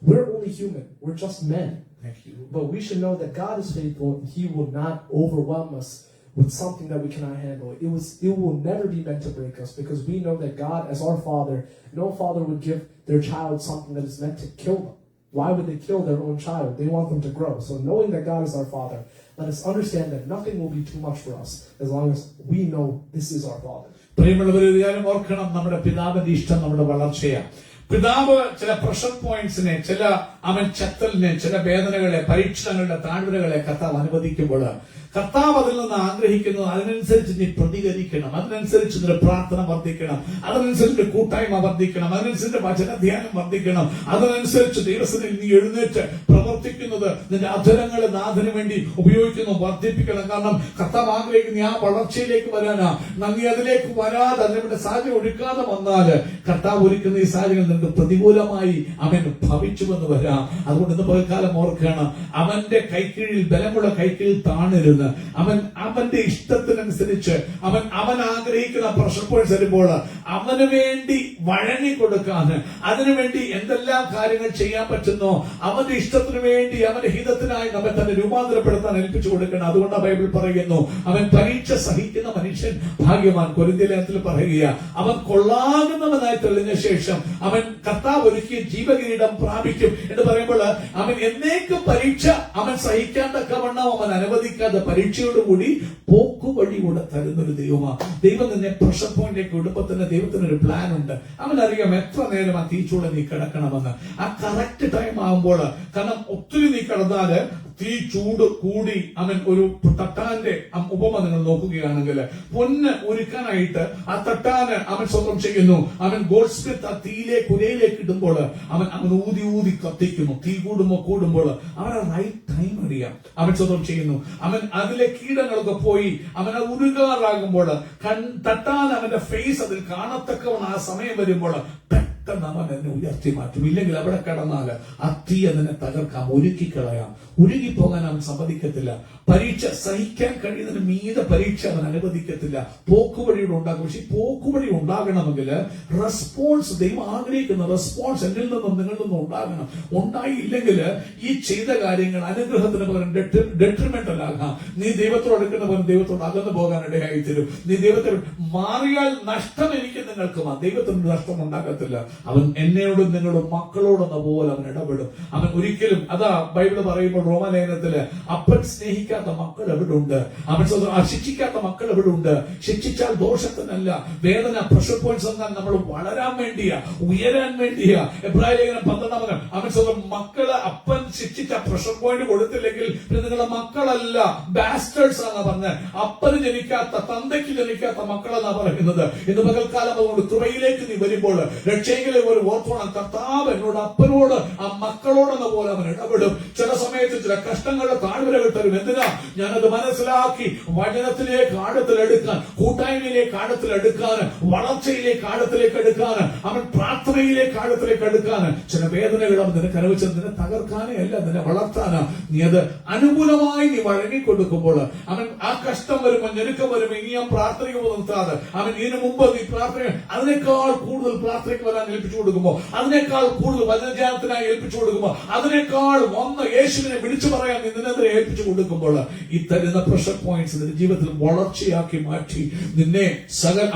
[SPEAKER 1] we're only human, we're just men.
[SPEAKER 2] Thank you.
[SPEAKER 1] But we should know that God is faithful and He will not overwhelm us with something that we cannot handle. It will never be meant to break us, because we know that God, as our Father, no father would give their child something that is meant to kill them. Why would they kill their own child? They want them to grow. So knowing that God is our Father, let us understand that nothing will be too much for us as long as we know this is our Father.
[SPEAKER 2] പ്രിയമുള്ളവരെ, കാര്യം ഓർക്കണം, നമ്മുടെ പിതാവിന്റെ ഇഷ്ടം നമ്മുടെ വളർച്ചയാണ്. പിതാവ് ചില പ്രഷർ പോയിന്റ്സിനെ, ചില അവൻ ചത്തലിനെ, ചില വേദനകളെ, പരീക്ഷണങ്ങളുടെ താഴ്വരകളെ കർത്താവ് അനുവദിക്കുമ്പോൾ കർത്താവ് അതിൽ നിന്ന് ആഗ്രഹിക്കുന്നത് അതിനനുസരിച്ച് നീ പ്രതികരിക്കണം, അതിനനുസരിച്ച് നിന്റെ പ്രാർത്ഥന വർദ്ധിക്കണം, അതിനനുസരിച്ച് കൂട്ടായ്മ വർദ്ധിക്കണം, അതിനനുസരിച്ച് വചനധ്യാനം വർദ്ധിക്കണം, അതിനനുസരിച്ച് ദൈവസന്നിധിയിൽ നീ എഴുന്നേറ്റ് പ്രവർത്തിക്കുന്നത് നിന്റെ അധരങ്ങളെ നാഥന് വേണ്ടി ഉപയോഗിക്കുന്നു, വർദ്ധിപ്പിക്കണം. കാരണം കർത്താവ് ആഗ്രഹിക്കുന്ന ആ വളർച്ചയിലേക്ക് വരാനാ. നീ അതിലേക്ക് വരാതെ, അതിന്റെ സാഹചര്യം ഒരുക്കാതെ വന്നാൽ കർത്താവ് ഒരുക്കുന്ന ഈ സാഹചര്യം നിനക്ക് പ്രതികൂലമായി അവൻ ഭവിച്ചുവെന്ന് വരാം. വരാം. അതുകൊണ്ട് ഇന്ന് പകൽക്കാലം ഓർക്കണം, അവന്റെ കൈക്കീഴിൽ, ബലമുള്ള കൈക്കീഴിൽ താണിരുന്ന് അവന്റെ ഇഷ്ടത്തിനനുസരിച്ച് അവൻ ആഗ്രഹിക്കുന്ന പ്രഷർ പോയിന്റ്സ് വരുമ്പോൾ അവന് വേണ്ടി വഴങ്ങി കൊടുക്കാൻ, അതിനുവേണ്ടി എന്തെല്ലാം കാര്യങ്ങൾ ചെയ്യാൻ പറ്റുന്നോ അവന്റെ ഇഷ്ടത്തിന് വേണ്ടി, അവന്റെ ഹിതത്തിനായി നമ്മെ തന്നെ രൂപാന്തരപ്പെടുത്താൻ ഏൽപ്പിച്ചു കൊടുക്കണം. അതുകൊണ്ടാണ് ബൈബിൾ പറയുന്നു, അവൻ പരീക്ഷ സഹിക്കുന്ന മനുഷ്യൻ ഭാഗ്യവാൻ. കൊരിന്ത്യർ ലേഖനത്തിൽ പറയുക, അവൻ കൊള്ളാകുന്നവനായി തെളിഞ്ഞ ശേഷം അവൻ കർത്താവ് ഒരുക്കിയ ജീവകിരീടം പ്രാപിക്കും എന്ന് പറയുമ്പോൾ അവൻ എന്നേക്കും പരീക്ഷ അവൻ സഹിക്കാൻ തക്കവണ്ണം അവൻ അനുവദിക്കാതെ പരീക്ഷയോടുകൂടി പോക്കുവഴി കൂടെ തരുന്നൊരു ദൈവമാണ്. ദൈവം നിന്നെ പ്രഷർ പോയിന്റിലേക്ക് വിടുമ്പോൾ തന്നെ ദൈവത്തിനൊരു പ്ലാൻ ഉണ്ട്. അവനറിയാം എത്ര നേരം ആ തീച്ചൂള നീ കിടക്കണമെന്ന്. ആ കറക്റ്റ് ടൈം ആകുമ്പോൾ, കാരണം ഒത്തിരി നീ കിടന്നാല് തീ ചൂട് കൂടി അവൻ ഒരു തട്ടാന്റെ ഉപമ നിങ്ങൾ നോക്കുകയാണെങ്കിൽ, പൊന്ന് ഒരുക്കാനായിട്ട് ആ തട്ടാന് അവൻ സ്വന്തം ചെയ്യുന്നു. അവൻ ഗോൾഡ് സ്മിത്ത് ആ തീയിലേക്ക് ഉരയിലേക്ക് ഇടുമ്പോൾ അവൻ ഊതി ഊതി കത്തിക്കുന്നു. തീ കൂടുമ്പോൾ അവൻ ആ റൈറ്റ് ടൈം അറിയാം, അവൻ സ്വന്തം ചെയ്യുന്നു. അവൻ അതിലെ കീടങ്ങളൊക്കെ പോയി അവൻ അത് ഉരുകാറാകുമ്പോൾ തട്ടാൻ അവന്റെ ഫേസ് അതിൽ കാണത്തക്കവണ്ണം ആ സമയം വരുമ്പോൾ പെട്ടെന്ന് അവൻ എന്നെ ഉയർത്തി മാറ്റും. ഇല്ലെങ്കിൽ അവിടെ കിടന്നാൽ ആ തീ അതിനെ തകർക്കാം, ഒരുക്കിക്കളയാം. ഉരുകിപ്പോകാൻ അവൻ സമ്മതിക്കത്തില്ല. പരീക്ഷ സഹിക്കാൻ കഴിയുന്നതിന് മീതെ പരീക്ഷ അവൻ അനുവദിക്കത്തില്ല. പോക്കുവഴിയുടെ ഉണ്ടാകും. പക്ഷെ പോക്കുവഴി ഉണ്ടാകണമെങ്കിൽ റെസ്പോൺസ്, ദൈവം ആഗ്രഹിക്കുന്ന റെസ്പോൺസ് എന്നിൽ നിന്നും നിങ്ങളിൽ നിന്നും ഉണ്ടാകണം. ഉണ്ടായില്ലെങ്കിൽ ഈ ചെയ്ത കാര്യങ്ങൾ അനുഗ്രഹത്തിന് പകരം ഡെട്രിമെന്റൽ ആകാം. നീ ദൈവത്തോട് അടുക്കുന്ന പകരം ദൈവത്തോട് അകന്നു പോകാൻ ഇടയായി തരും. നീ ദൈവത്തിൽ മാറിയാൽ നഷ്ടം എനിക്ക് നിങ്ങൾക്കുമാ, ദൈവത്തിന് നഷ്ടം ഉണ്ടാകത്തില്ല. അവൻ എന്നോടും നിങ്ങളോടും മക്കളോടെന്ന പോലെ അവൻ ഇടപെടും. അവൻ ഒരിക്കലും, അതാ ബൈബിള് പറയുമ്പോൾ റോമലേഖനത്തില്, അപ്പൻ സ്നേഹിക്കാത്ത മക്കൾ എവിടെ ഉണ്ട്, അവൻ ശിക്ഷിക്കാത്ത മക്കൾ എവിടെ ഉണ്ട്. ശിക്ഷിച്ചാൽ ദോഷത്തിനല്ല, വേദന, പ്രഷർ പോയിന്റ്സ് എന്നാൽ നമ്മൾ വളരാൻ വേണ്ടിയാ, ഉയരാൻ വേണ്ടിയാ. എബ്രായ ലേഖനം 12 അവൻ സ്വന്തം മക്കള് അപ്പൻ ശിക്ഷിച്ച പ്രഷർ പോയിന്റ് കൊടുത്തില്ലെങ്കിൽ പിന്നെ നിങ്ങളുടെ മക്കളല്ല, ബാസ്റ്റേഴ്സ് ആണ് പറഞ്ഞത്. അപ്പന് ജനിക്കാത്ത, തന്തയ്ക്ക് ജനിക്കാത്ത മക്കളെന്നാ പറയുന്നത്. ഇന്ന് പകൽക്കാലം അതുകൊണ്ട് കൃപയിലേക്ക് നീ വരുമ്പോൾ രക്ഷയിലെ ഒരു ഓർത്തോണം, കർത്താവ് എന്നോട് അപ്പനോട് ആ മക്കളോടെന്ന പോലെ അവൻ ഇടപെടും. ചില സമയത്ത് ചില കഷ്ടങ്ങളുടെ താഴ്വരകൾ തരും. എന്തിനാ? ഞാനത് മനസ്സിലാക്കി വചനത്തിലേക്ക് ആഴത്തിലെടുക്കാൻ, കൂട്ടായ്മയിലേക്ക് ആഴത്തിലെടുക്കാൻ, വളർച്ചയിലേക്ക് ആഴത്തിലേക്ക് എടുക്കാൻ, അവൻ പ്രാർത്ഥനയിലേക്ക് ആഴത്തിലേക്ക് എടുക്കാൻ. ചില വേദനകൾ അവൻ നിനക്ക് അനുഭവിച്ചത് നിന്നെ തകർക്കാനേ അല്ല, നിന്നെ വളർത്താനാ. നീ അത് അനുകൂലമായി നീ വഴങ്ങിക്കൊടുക്കുമ്പോൾ അവൻ ആ കഷ്ടം വരുമ്പോൾ, ഞെരുക്കം വരുമ്പോൾ ഇനി ഞാൻ പ്രാർത്ഥനയ്ക്ക് നിർത്താതെ അവൻ ഇതിനു മുമ്പ് നീ പ്രാർത്ഥന അതിനേക്കാൾ കൂടുതൽ പ്രാർത്ഥനയ്ക്ക് വരാൻ ഏൽപ്പിച്ചു കൊടുക്കുമ്പോൾ, അതിനേക്കാൾ കൂടുതൽ വചനധ്യാനത്തിനായി ഏൽപ്പിച്ചു കൊടുക്കുമ്പോൾ, അതിനേക്കാൾ വന്ന് യേശുവിനെ വിളിച്ചു പറയാൻ നിന്നെതിരെ ഏൽപ്പിച്ചു കൊടുക്കുമ്പോൾ, ഈ തരുന്ന പ്രഷർ പോയിന്റ്സ് നിന്റെ ജീവിതത്തിൽ വളർച്ചയാക്കി മാറ്റി നിന്നെ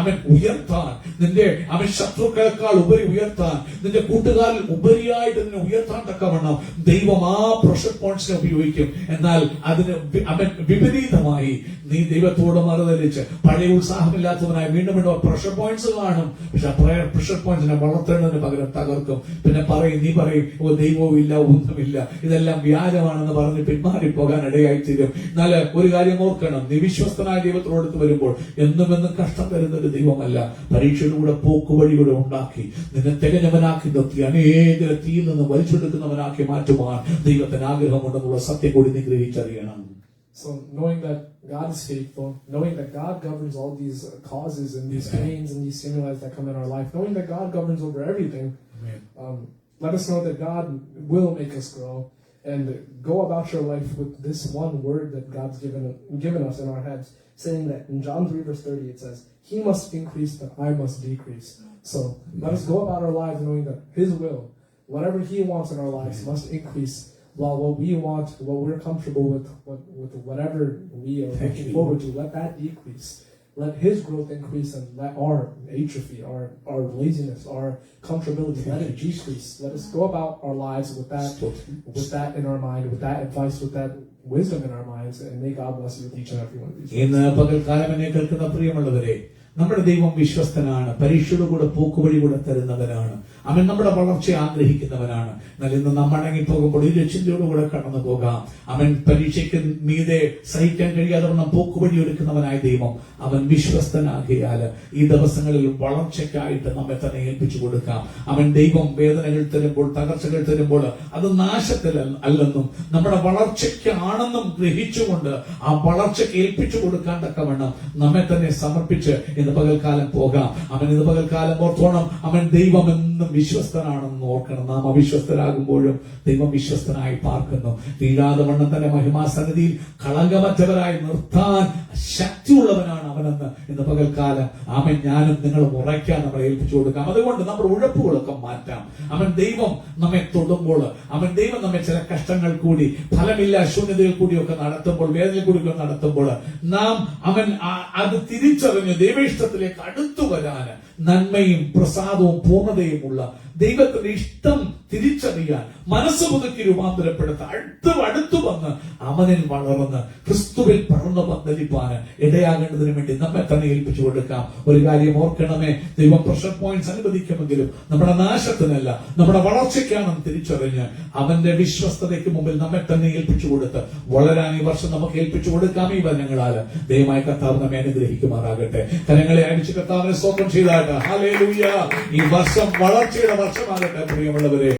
[SPEAKER 2] അവൻ ഉയർത്താൻ, നിന്റെ അവൻ ശത്രുക്കളെക്കാൾ ഉപരി ഉയർത്താൻ, നിന്റെ കൂട്ടുകാരിൽ ഉപരിയായിട്ട് നിന്നെ ഉയർത്താൻ തക്കവണ്ണം ദൈവം ആ പ്രഷർ പോയിന്റ്സിനെ ഉപയോഗിക്കും. എന്നാൽ അതിന് അവൻ വിപരീതമായി നീ ദൈവത്തോട് മറുതലിച്ച് പഴയ ഉത്സാഹമില്ലാത്തവനായി വീണ്ടും പ്രഷർ പോയിന്റ്സ് കാണും. പക്ഷെ പ്രഷർ പോയിന്റ്സിനെ വളർത്തേണ്ടതിന് പകരം തകർക്കും. പിന്നെ നീ പറയും ഓ ദൈവവും ഇല്ല, ഒന്നുമില്ല, ഇതെല്ലാം വ്യാജമാണെന്ന് പറഞ്ഞ് പിന്മാറിപ്പോകാൻ ഇടയായി തീരും. എന്നാൽ ഒരു കാര്യം ഓർക്കണം, നീ വിശ്വസ്തനായ ദൈവത്തോടടുത്ത് വരുമ്പോൾ എന്നും കഷ്ടം തരുന്ന ഒരു ദൈവമല്ല. പരീക്ഷയിലൂടെ പോക്കുവഴിയുടെ ഉണ്ടാക്കി നിന്നെ തികഞ്ഞവനാക്കി നിർത്തി അനേകരെ തീയിൽ നിന്ന് വലിച്ചെടുക്കുന്നവനാക്കി മാറ്റുവാൻ ദൈവത്തിന് ആഗ്രഹമുണ്ടെന്നുള്ള സത്യം കൂടി നീ ഗ്രഹിച്ചറിയണം.
[SPEAKER 1] So knowing that God is faithful, knowing that God governs all these causes and these pains and these stimuli that come in our life, knowing that God governs over everything, let us know that God will make us grow and go about your life with this one word that God's given us in our heads, saying that in John 3 verse 30 it says, He must increase but I must decrease. So let us go about our lives knowing that His will, whatever He wants in our lives, must increase, while what we want, what we're comfortable with whatever we are looking forward to, let that decrease. Let His growth increase and let our atrophy, our laziness, our comfortability, let it decrease. Let us go about our lives with that in our mind, with that advice, with that wisdom in our minds, and may God bless you with each and every one of these.
[SPEAKER 2] ഇന്ന് പകൽക്കാലം എന്നെ കേൾക്കുന്ന പ്രിയമുള്ളവരെ, നമ്മുടെ ദൈവം വിശ്വസ്തനാണ്, പരീക്ഷയുടെ കൂടെ പോക്കുവഴി കൂടെ തരുന്നവനാണ്. അവൻ നമ്മുടെ വളർച്ചയെ ആഗ്രഹിക്കുന്നവനാണ്. എന്നാൽ ഇന്ന് നാം മടങ്ങിപ്പോകുമ്പോൾ ഈ ചിന്തയോടുകൂടെ കടന്നു പോകാം. അവൻ പരീക്ഷയ്ക്ക് മീതെ സഹിക്കാൻ കഴിയാതെ വണ്ണം പോക്കുവഴി ഒരുക്കുന്നവനായ ദൈവം അവൻ വിശ്വസ്തനാകിയാൽ ഈ ദിവസങ്ങളിൽ വളർച്ചയ്ക്കായിട്ട് നമ്മെ തന്നെ ഏൽപ്പിച്ചു കൊടുക്കാം. അവൻ ദൈവം വേദനകൾ തരുമ്പോൾ, തകർച്ചകൾ തരുമ്പോൾ അത് നാശത്തിൽ അല്ലെന്നും നമ്മുടെ വളർച്ചയ്ക്കാണെന്നും ഗ്രഹിച്ചുകൊണ്ട് ആ വളർച്ചയ്ക്ക് ഏൽപ്പിച്ചു കൊടുക്കാൻ തക്കവണ്ണം നമ്മെ തന്നെ സമർപ്പിച്ച് ഇന്ന് പകൽക്കാലം പോകാം. അവൻ ഇന്ന് പകൽക്കാലം ഓർത്തോണം, അവൻ ദൈവം എന്നും വിശ്വസ്തനാണെന്ന് ഓർക്കണം. നാം അവിശ്വസ്തരാകുമ്പോഴും ദൈവം വിശ്വസ്തനായി പാർക്കുന്നു. വീഴാതെ വണ്ണം തന്നെ മഹിമാസന്നിധിയിൽ കളങ്കമറ്റവരായി നിർത്താൻ ശക്തിയുള്ളവനാണ് അവനെന്ന് ഇന്ന് പകൽക്കാലം അവൻ ഞാനും നിങ്ങളും ഉറയ്ക്കാൻ നമ്മളെ ഏൽപ്പിച്ചു കൊടുക്കാം. അതുകൊണ്ട് നമ്മുടെ ഉഴപ്പുകളൊക്കെ മാറ്റാം. അവൻ ദൈവം നമ്മെ തൊടുമ്പോൾ, അവൻ ദൈവം നമ്മെ ചില കഷ്ടങ്ങൾ കൂടി, ഫലമില്ല ശൂന്യതയിൽ കൂടിയൊക്കെ നടത്തുമ്പോൾ, വേദനയിൽ കൂടിയൊക്കെ നടത്തുമ്പോൾ നാം അത് തിരിച്ചറിഞ്ഞ് ദൈവേഷ്ടത്തിലേക്ക് അടുത്തു വരാൻ, നന്മയും പ്രസാദവും പൂർണ്ണതയുമുള്ള ദൈവത്തിന്റെ ഇഷ്ടം തിരിച്ചറിയാൻ, മനസ്സ് പുതുക്കി രൂപാന്തരപ്പെടുത്താൻ, അടുത്തു വന്ന് അവനിൽ വളർന്ന് ക്രിസ്തുവിൽ പറന്നു പന്തലിപ്പാന് ഇടയാകേണ്ടതിന് വേണ്ടി നമ്മെ തന്നെ ഏൽപ്പിച്ചു കൊടുക്കാം. ഒരു കാര്യം ഓർക്കണമേ, ദൈവം പ്രഷർ പോയിന്റ്സ് അനുവദിക്കുമെങ്കിലും നമ്മുടെ നാശത്തിനല്ല, നമ്മുടെ വളർച്ചയ്ക്കാണെന്ന് തിരിച്ചറിഞ്ഞ് അവന്റെ വിശ്വസ്തതയ്ക്ക് മുമ്പിൽ നമ്മെ തന്നെ ഏൽപ്പിച്ചു കൊടുത്ത് വളരാൻ ഈ വർഷം നമുക്ക് ഏൽപ്പിച്ചു കൊടുക്കാം. ഈ വചനങ്ങളാൽ ദൈവമായ കർത്താവ് നമ്മെ അനുഗ്രഹിക്കുമാറാകട്ടെ. കരങ്ങളെ അടിച്ച് കർത്താവിനെ സ്തോത്രം ചെയ്താട്ടെ. ഹല്ലേലൂയ. ഈ വർഷം വളർച്ചയുടെ വർഷമാകട്ടെ പ്രിയമുള്ളവരെ.